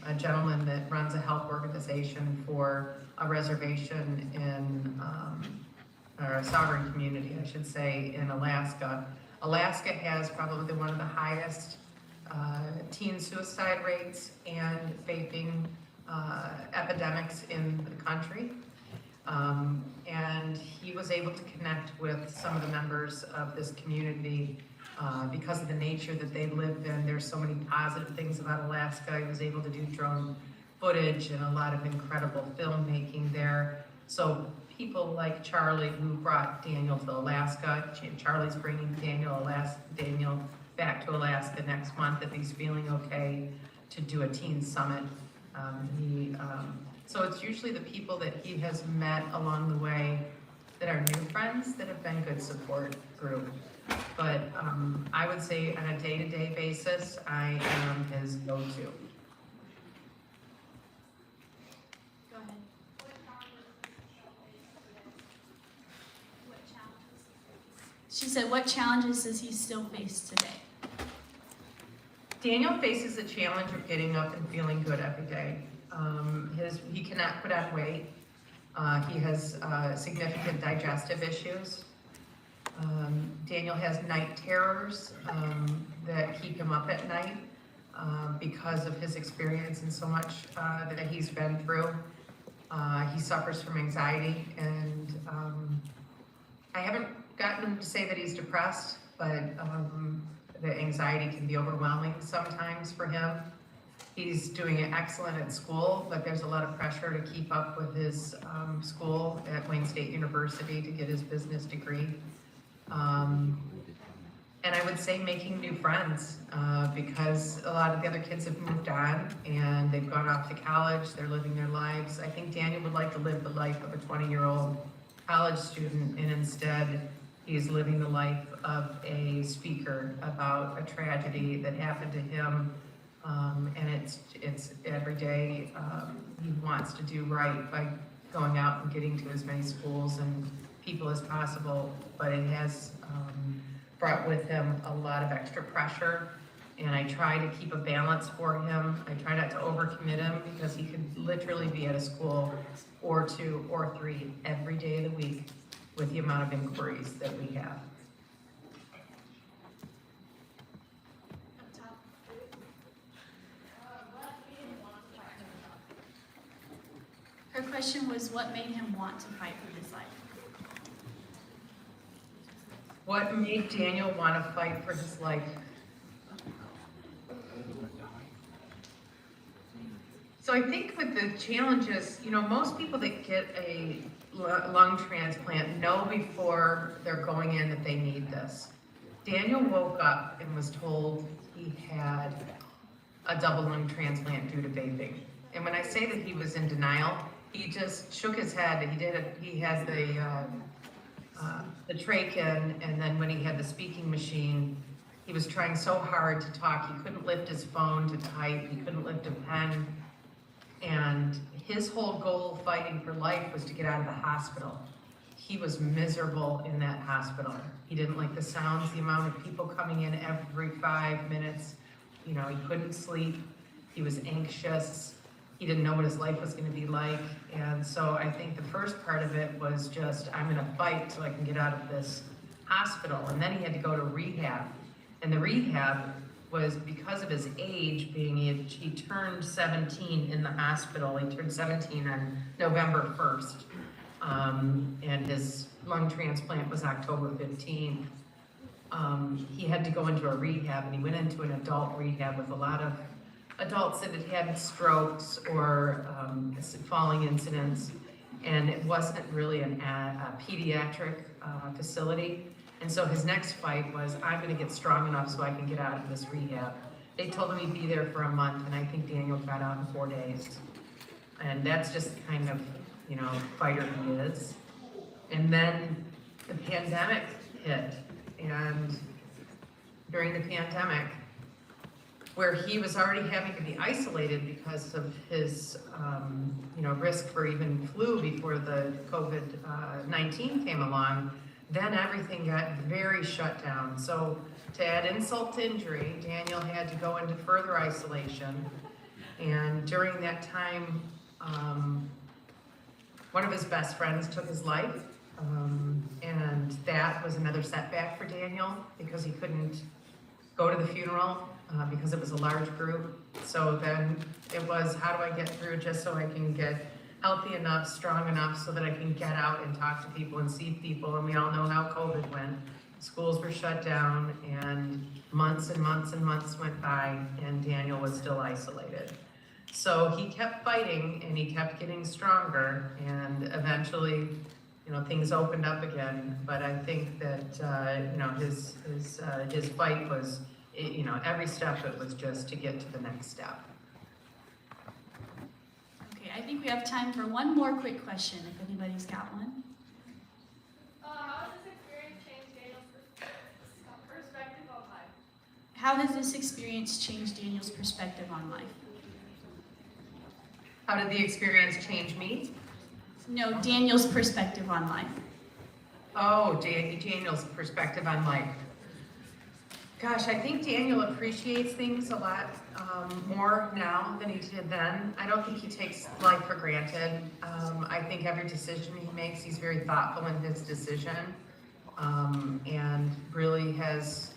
a gentleman that runs a health organization for a reservation or a sovereign community, I should say, in Alaska. Alaska has probably one of the highest teen suicide rates and vaping epidemics in the country. And he was able to connect with some of the members of this community because of the nature that they live in. There's so many positive things about Alaska. He was able to do drone footage and a lot of incredible filmmaking there. So people like Charlie, who brought Daniel to Alaska. Charlie's bringing Daniel back to Alaska next month if he's feeling okay to do a teen summit. So it's usually the people that he has met along the way that are new friends that have been good support group. But I would say on a day-to-day basis, I am his go-to. Go ahead. She said, what challenges does he still face today? Daniel faces the challenge of getting up and feeling good every day. He cannot put on weight. He has significant digestive issues. Daniel has night terrors that keep him up at night because of his experience and so much that he's been through. He suffers from anxiety, and I haven't gotten him to say that he's depressed, but the anxiety can be overwhelming sometimes for him. He's doing excellent at school, but there's a lot of pressure to keep up with his school at Wayne State University to get his business degree. And I would say making new friends because a lot of the other kids have moved on and they've gone off to college, they're living their lives. I think Daniel would like to live the life of a 20-year-old college student, and instead he's living the life of a speaker about a tragedy that happened to him. And it's every day he wants to do right by going out and getting to as many schools and people as possible, but it has brought with him a lot of extra pressure, and I try to keep a balance for him. I try not to overcommit him because he could literally be at a school or 2 or 3 every day of the week with the amount of inquiries that we have. Her question was, what made him want to fight for his life? What made Daniel want to fight for his life? So I think with the challenges, most people that get a lung transplant know before they're going in that they need this. Daniel woke up and was told he had a double lung transplant due to vaping. And when I say that he was in denial, he just shook his head. He had the trach in, and then when he had the speaking machine, he was trying so hard to talk. He couldn't lift his phone to type. He couldn't lift a pen. And his whole goal fighting for life was to get out of the hospital. He was miserable in that hospital. He didn't like the sounds, the amount of people coming in every 5 minutes. He couldn't sleep. He was anxious. He didn't know what his life was going to be like. And so I think the first part of it was just, I'm going to fight so I can get out of this hospital. And then he had to go to rehab. And the rehab was because of his age, he turned 17 in the hospital. He turned 17 on November 1st. And his lung transplant was October 15th. He had to go into a rehab, and he went into an adult rehab with a lot of adults that had had strokes or falling incidents, and it wasn't really a pediatric facility. And so his next fight was, I'm gonna get strong enough so I can get out of this rehab. They told him he'd be there for a month, and I think Daniel got out in 4 days. And that's just the kind of, fighter he is. And then the pandemic hit, and during the pandemic, where he was already having to be isolated because of his, risk for even flu before the COVID-19 came along, then everything got very shut down. So to add insult to injury, Daniel had to go into further isolation. And during that time, one of his best friends took his life. And that was another setback for Daniel because he couldn't go to the funeral because it was a large group. So then it was, how do I get through just so I can get healthy enough, strong enough so that I can get out and talk to people and see people. And we all know how COVID went. Schools were shut down, and months and months and months went by, and Daniel was still isolated. So he kept fighting, and he kept getting stronger, and eventually, things opened up again. But I think that, his fight was, every step it was just to get to the next step. Okay, I think we have time for one more quick question, if anybody's got one. How has this experience changed Daniel's perspective on life? How has this experience changed Daniel's perspective on life? How did the experience change me? No, Daniel's perspective on life. Oh, Daniel's perspective on life. Gosh, I think Daniel appreciates things a lot more now than he did then. I don't think he takes life for granted. I think every decision he makes, he's very thoughtful in his decision, and really has,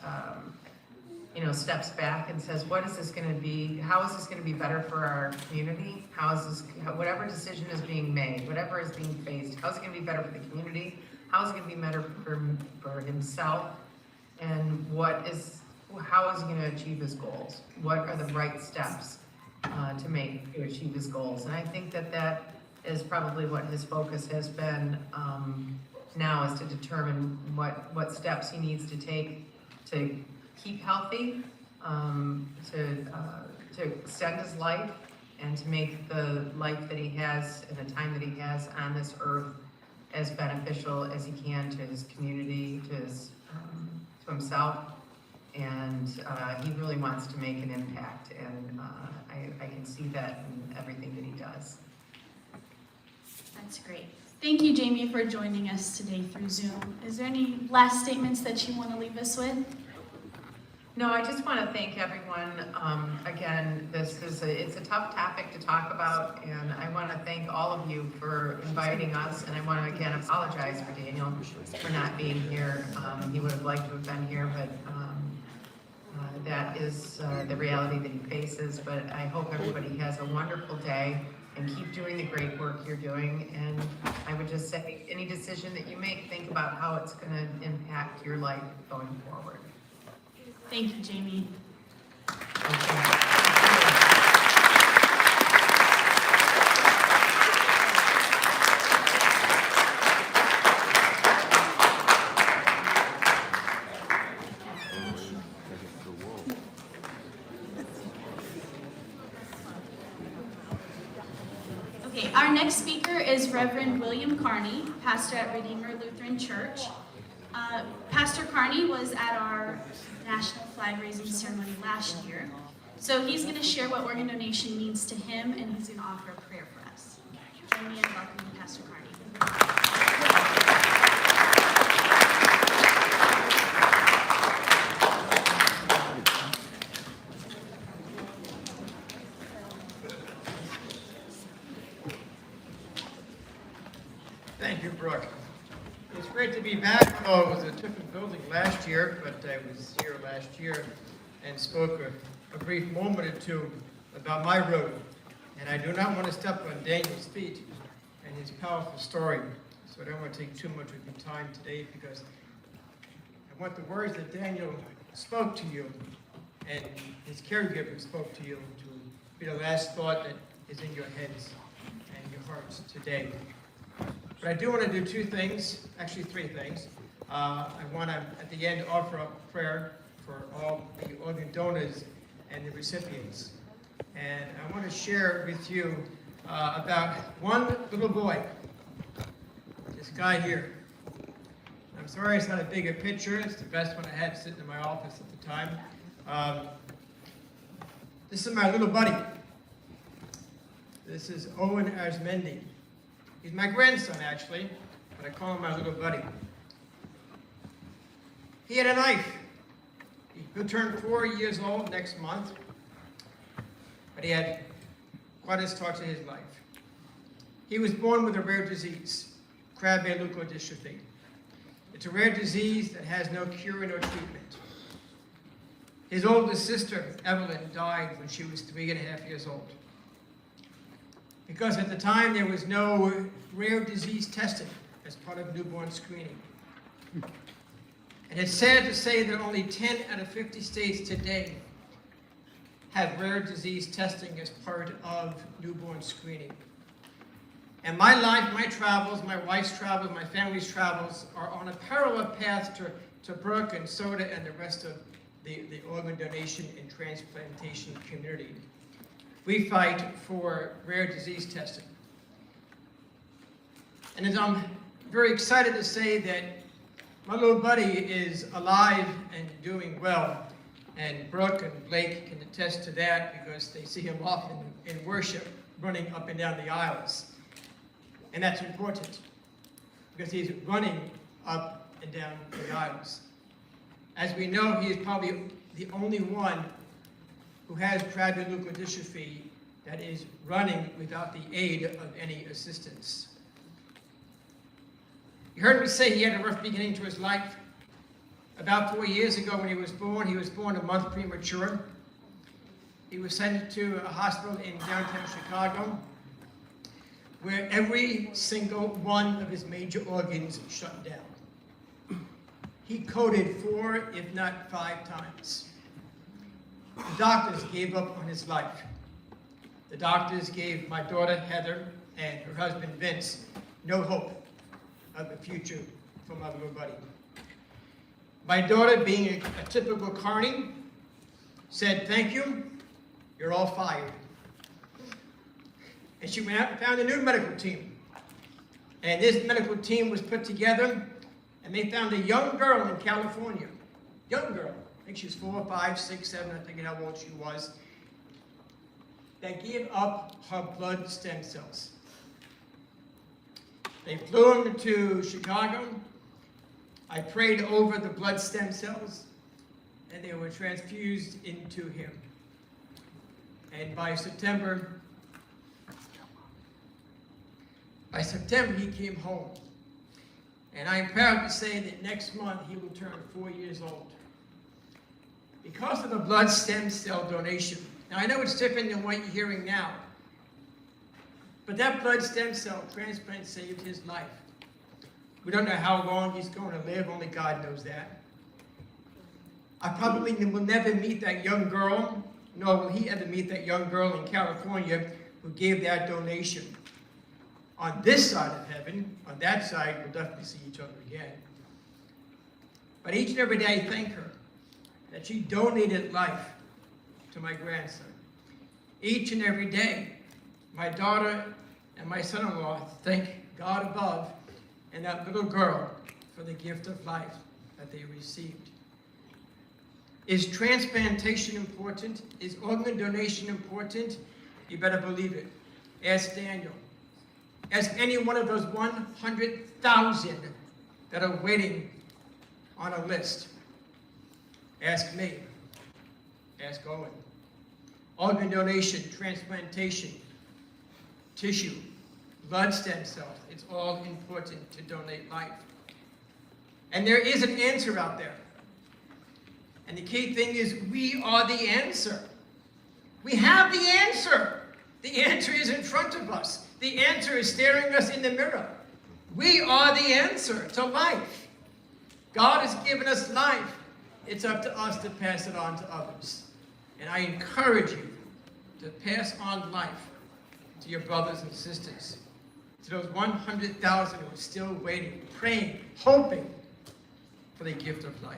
steps back and says, what is this going to be? How is this going to be better for our community? How is this, whatever decision is being made, whatever is being faced, how is it going to be better for the community? How is it going to be better for himself? And how is he going to achieve his goals? What are the right steps to achieve his goals? And I think that is probably what his focus has been now, is to determine what steps he needs to take to keep healthy, to extend his life, and to make the life that he has and the time that he has on this earth as beneficial as he can to his community, to himself, and he really wants to make an impact, and I can see that in everything that he does. That's great. Thank you, Jamie, for joining us today through Zoom. Is there any last statements that you want to leave us with? No, I just want to thank everyone. Again, it's a tough topic to talk about, and I want to thank all of you for inviting us, and I want to again apologize for Daniel for not being here. He would have liked to have been here, but that is the reality that he faces. But I hope everybody has a wonderful day and keep doing the great work you're doing. And I would just say, any decision that you make, think about how it's going to impact your life going forward. Thank you, Jamie. Okay, our next speaker is Reverend William Carney, pastor at Redeemer Lutheran Church. Pastor Carney was at our National Flag Raising Ceremony last year. So he's going to share what organ donation means to him, and he's going to offer a prayer for us. Join me in welcoming Pastor Carney. you, Brooke. It's great to be back. Oh, it was a different building last year, but I was here last year and spoke a brief moment or two about my road. And I do not want to step on Daniel's feet and his powerful story. So I don't want to take too much of your time today because I want the words that Daniel spoke to you and his caregiver spoke to you to be the last thought that is in your heads and your hearts today. But I do want to do two things, actually three things. I want to, at the end, offer up prayer for all the organ donors and the recipients. And I want to share with you about one little boy, this guy here. I'm sorry it's not a bigger picture. It's the best one I had sitting in my office at the time. This is my little buddy. This is Owen Arsmendi. He's my grandson, actually, but I call him my little buddy. He had a knife. He'll turn 4 years old next month, but he had quite a start to his life. He was born with a rare disease, Krabbe leukodystrophy. It's a rare disease that has no cure and no treatment. His oldest sister, Evelyn, died when she was 3.5 years old. Because at the time there was no rare disease testing as part of newborn screening. And it's sad to say that only 10 out of 50 states today have rare disease testing as part of newborn screening. And my life, my travels, my wife's travels, my family's travels are on a parallel path to Brooke and Soda and the rest of the organ donation and transplantation community. We fight for rare disease testing. And I'm very excited to say that my little buddy is alive and doing well. And Brooke and Blake can attest to that because they see him often in worship, running up and down the aisles. And that's important because he's running up and down the aisles. As we know, he is probably the only one who has Krabbe leukodystrophy that is running without the aid of any assistance. You heard me say he had a rough beginning to his life. About 4 years ago when he was born a month premature. He was sent to a hospital in downtown Chicago where every single one of his major organs shut down. He coded 4, if not 5 times. The doctors gave up on his life. The doctors gave my daughter Heather and her husband Vince no hope of a future for my little buddy. My daughter, being a typical carny, said, "Thank you, you're all fired." And she went out and found a new medical team. And this medical team was put together, and they found a young girl in California. Young girl. I think she was 4, 5, 6, 7, I think how old she was. That gave up her blood stem cells. They flew him to Chicago. I prayed over the blood stem cells, and they were transfused into him. And by September, he came home. And I'm proud to say that next month he will turn 4 years old. Because of the blood stem cell donation. Now I know it's different than what you're hearing now, but that blood stem cell transplant saved his life. We don't know how long he's going to live, only God knows that. I probably will never meet that young girl, nor will he ever meet that young girl in California who gave that donation. On this side of heaven, on that side, we'll definitely see each other again. But each and every day I thank her that she donated life to my grandson. Each and every day, my daughter and my son-in-law thank God above and that little girl for the gift of life that they received. Is transplantation important? Is organ donation important? You better believe it. Ask Daniel. Ask any one of those 100,000 that are waiting on a list. Ask me. Ask Owen. Organ donation, transplantation, tissue, blood stem cells. It's all important to donate life. And there is an answer out there. And the key thing is we are the answer. We have the answer. The answer is in front of us. The answer is staring us in the mirror. We are the answer to life. God has given us life. It's up to us to pass it on to others. And I encourage you to pass on life to your brothers and sisters, to those 100,000 who are still waiting, praying, hoping for the gift of life.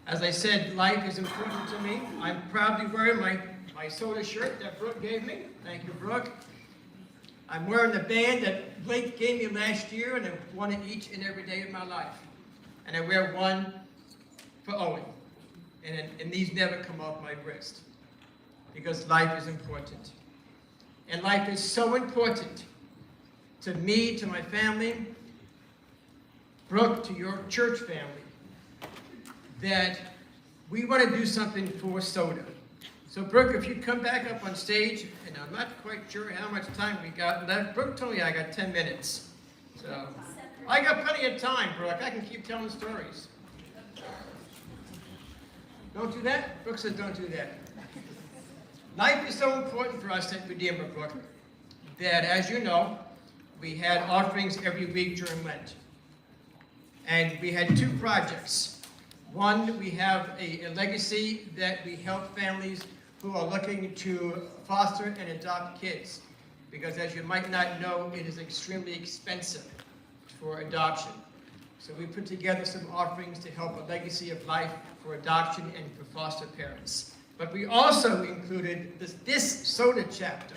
As I said, life is important to me. I'm proudly wearing my soda shirt that Brooke gave me. Thank you, Brooke. I'm wearing the band that Blake gave me last year, and I've worn it each and every day of my life. And I wear one for Owen. And these never come off my wrist, because life is important. And life is so important to me, to my family, Brooke, to your church family, that we want to do something for soda. So Brooke, if you come back up on stage, and I'm not quite sure how much time we got left. Brooke told me I got 10 minutes. So I got plenty of time, Brooke. I can keep telling stories. Don't do that? Brooke says don't do that. Life is so important for us at Redeemer, Brooke, that as you know, we had offerings every week during Lent. And we had two projects. One, we have a legacy that we help families who are looking to foster and adopt kids. Because as you might not know, it is extremely expensive for adoption. So we put together some offerings to help a legacy of life for adoption and for foster parents. But we also included this soda chapter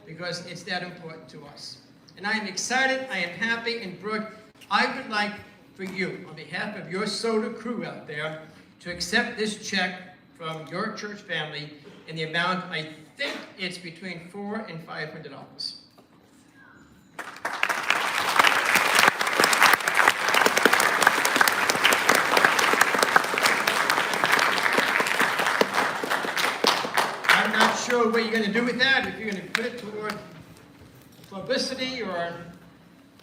because it's that important to us. And I am excited, I am happy, and Brooke, I would like for you, on behalf of your soda crew out there, to accept this check from your church family in the amount, I think it's between $400 and $500. I'm not sure what you're going to do with that, if you're going to put it toward publicity or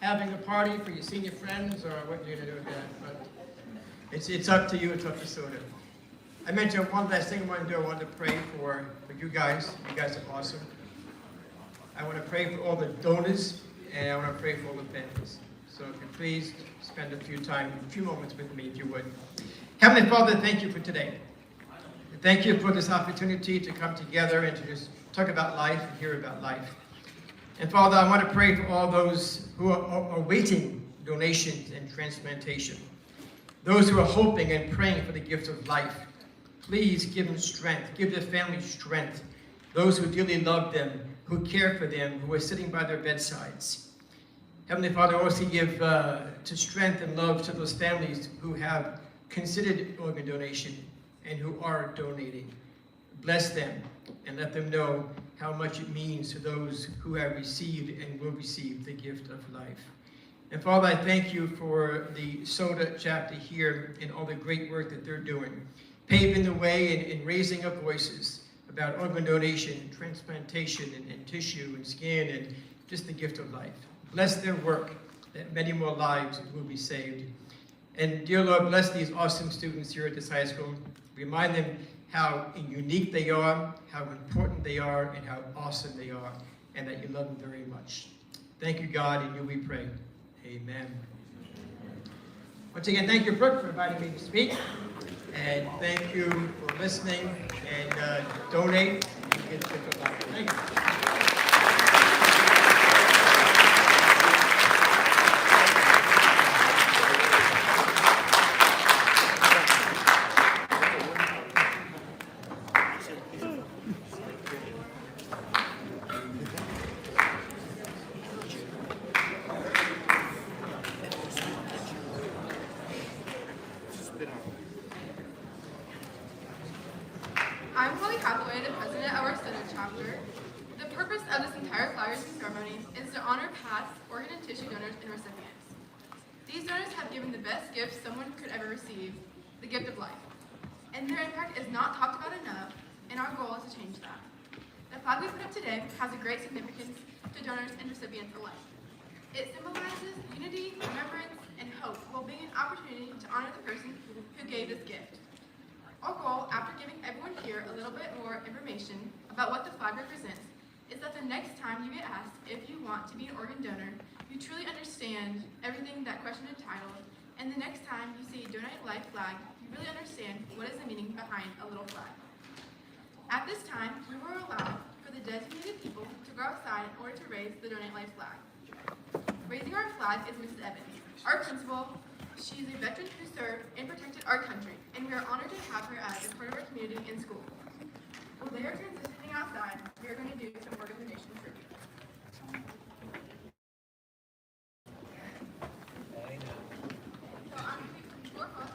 having a party for your senior friends, or what you're going to do with that. But it's up to you, it's up to soda. I mentioned one last thing I want to do. I want to pray for you guys. You guys are awesome. I want to pray for all the donors, and I want to pray for all the families. So if you please spend a few moments with me, if you would. Heavenly Father, thank you for today. Thank you for this opportunity to come together and to just talk about life and hear about life. And Father, I want to pray for all those who are awaiting donations and transplantation. Those who are hoping and praying for the gift of life. Please give them strength. Give their families strength. Those who dearly love them, who care for them, who are sitting by their bedsides. Heavenly Father, also give to strength and love to those families who have considered organ donation and who are donating. Bless them and let them know how much it means to those who have received and will receive the gift of life. And Father, I thank you for the soda chapter here and all the great work that they're doing, paving the way in raising up voices about organ donation, transplantation, and tissue and skin, and just the gift of life. Bless their work, that many more lives will be saved. And dear Lord, bless these awesome students here at this high school. Remind them how unique they are, how important they are, and how awesome they are, and that you love them very much. Thank you, God, in you we pray. Amen. Once again, thank you, Brooke, for inviting me to speak. And thank you for listening, and donate and get the gift of life. Thank you. I'm Chloe Hathaway, the president of our Center chapter. The purpose of this entire flag raising ceremony is to honor past organ and tissue donors and recipients. These donors have given the best gift someone could ever receive, the gift of life. And their impact is not talked about enough, and our goal is to change that. The flag we put up today has a great significance to donors and recipients alike. It symbolizes unity, remembrance, and hope while being an opportunity to honor the person who gave this gift. Our goal, after giving everyone here a little bit more information about what the flag represents, is that the next time you get asked if you want to be an organ donor, you truly understand everything that question entitled, and the next time you see a Donate Life flag, you really understand what is the meaning behind a little flag. At this time, we will allow for the designated people to go outside in order to raise the Donate Life flag. Raising our flag is Mrs. Evans, our principal. She is a veteran who served and protected our country, and we are honored to have her as a part of our community and school. While they are transitioning outside, we are going to do some organization tribute. So I'm going to be short off.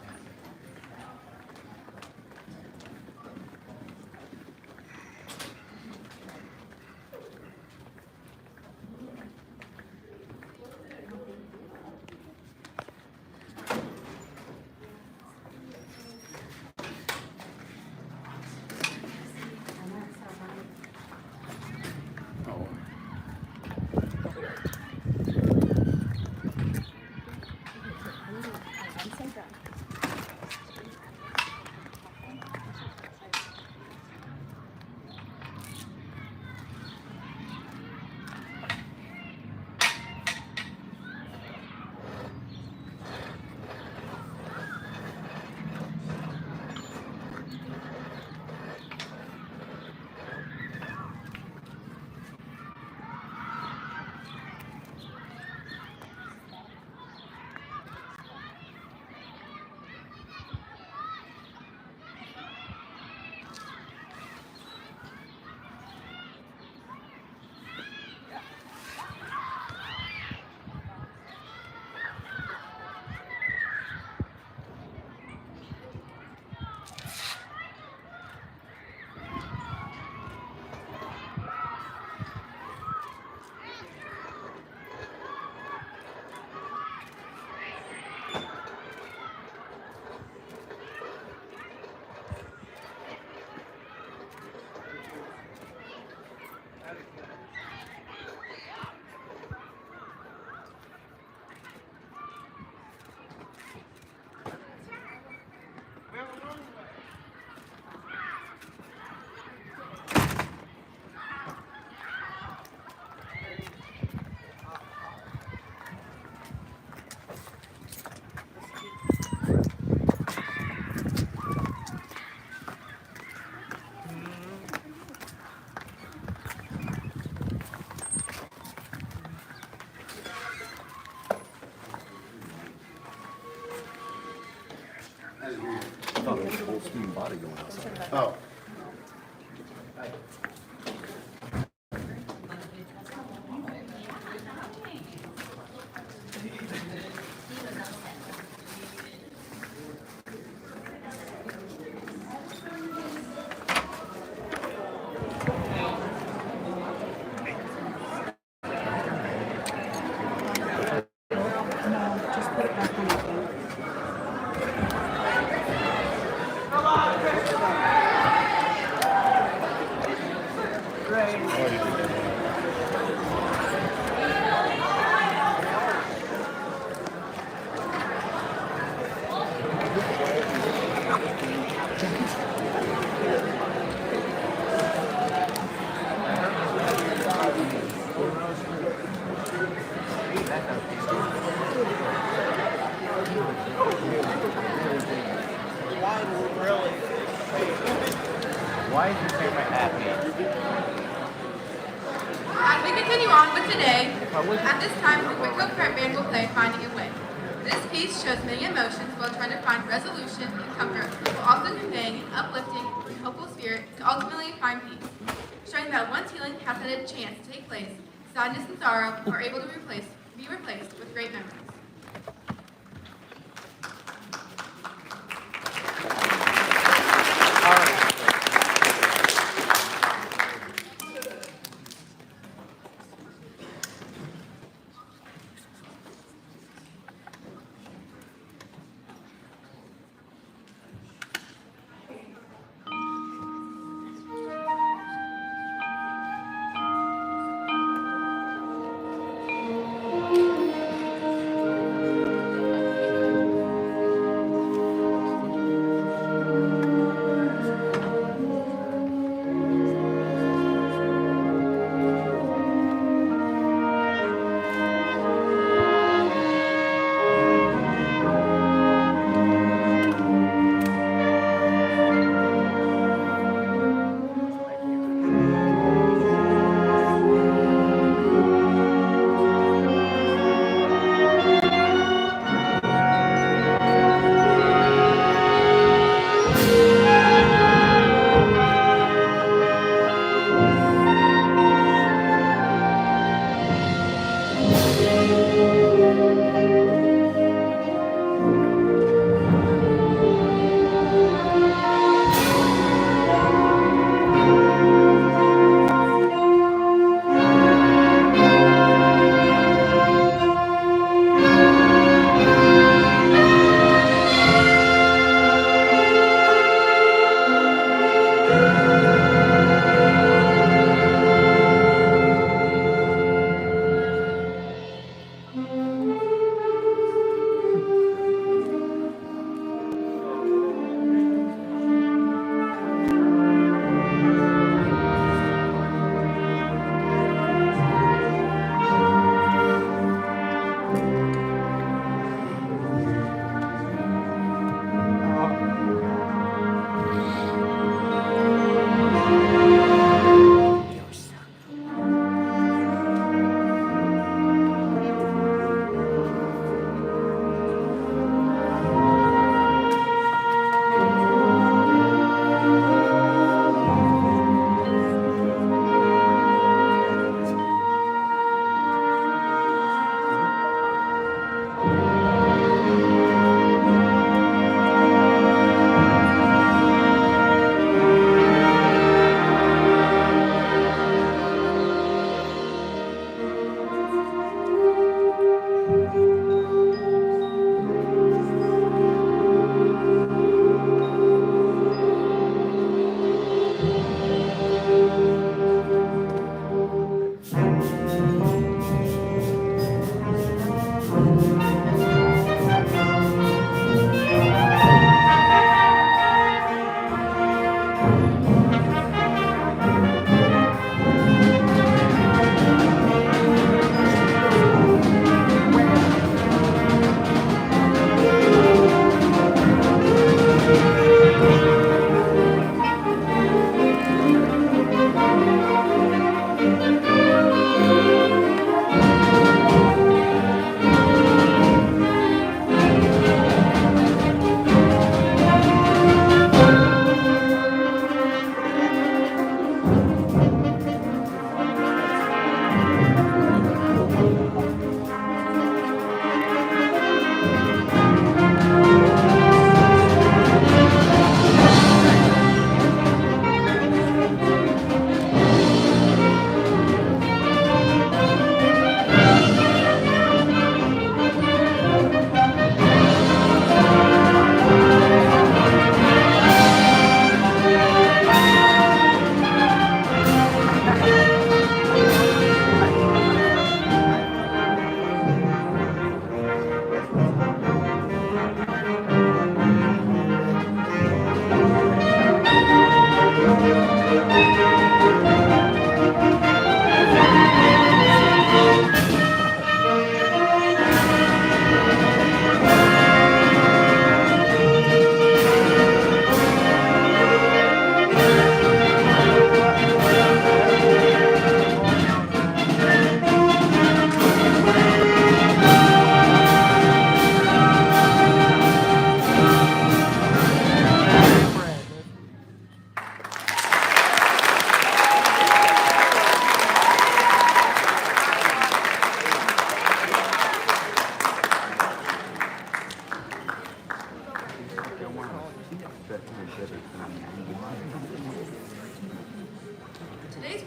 Oh. Why is your favorite happy? As we continue on with today, at this time the Whitlo Prep Band will play Finding a Way. This piece shows many emotions while trying to find resolution and comfort, while also conveying an uplifting and hopeful spirit to ultimately find peace. Showing that once healing has had a chance to take place, sadness and sorrow are able to be replaced with great memories.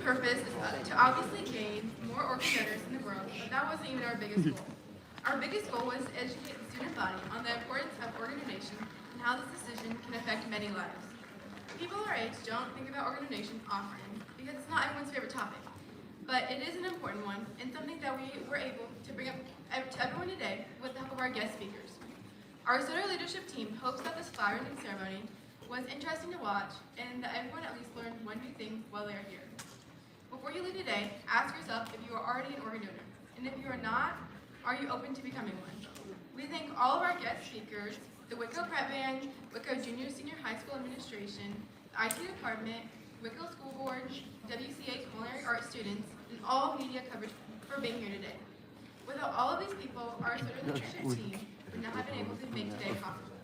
purpose is to obviously gain more organ donors in the world, but that wasn't even our biggest goal. Our biggest goal was to educate the student body on the importance of organ donation and how this decision can affect many lives. People our age don't think about organ donation often because it's not everyone's favorite topic, but it is an important one and something that we were able to bring up to everyone today with the help of our guest speakers. Our SOTA leadership team hopes that this flower-raising ceremony was interesting to watch and that everyone at least learned one new thing while they are here. Before you leave today, ask yourself if you are already an organ donor, and if you are not, are you open to becoming one? We thank all of our guest speakers, the Whitlo Prep Band, Whitlo Junior Senior High School Administration, the IT Department, Whitlo School Board, WCA Culinary Arts students, and all media coverage for being here today. Without all of these people, our SOTA leadership team would not have been able to make today possible.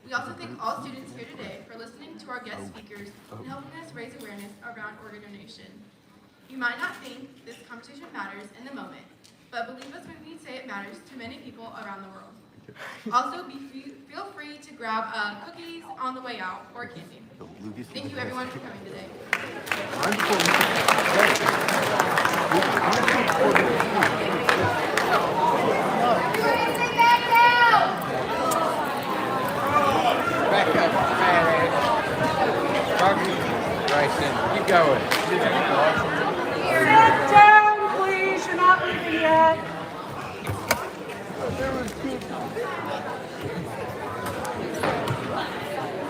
We also thank all students here today for listening to our guest speakers and helping us raise awareness around organ donation. You might not think this conversation matters in the moment, but believe us when we say it matters to many people around the world. Also, feel free to grab cookies on the way out or candy. Thank you everyone for coming today. Back up. Bryson, keep going. Sit down, please. You're not leaving yet.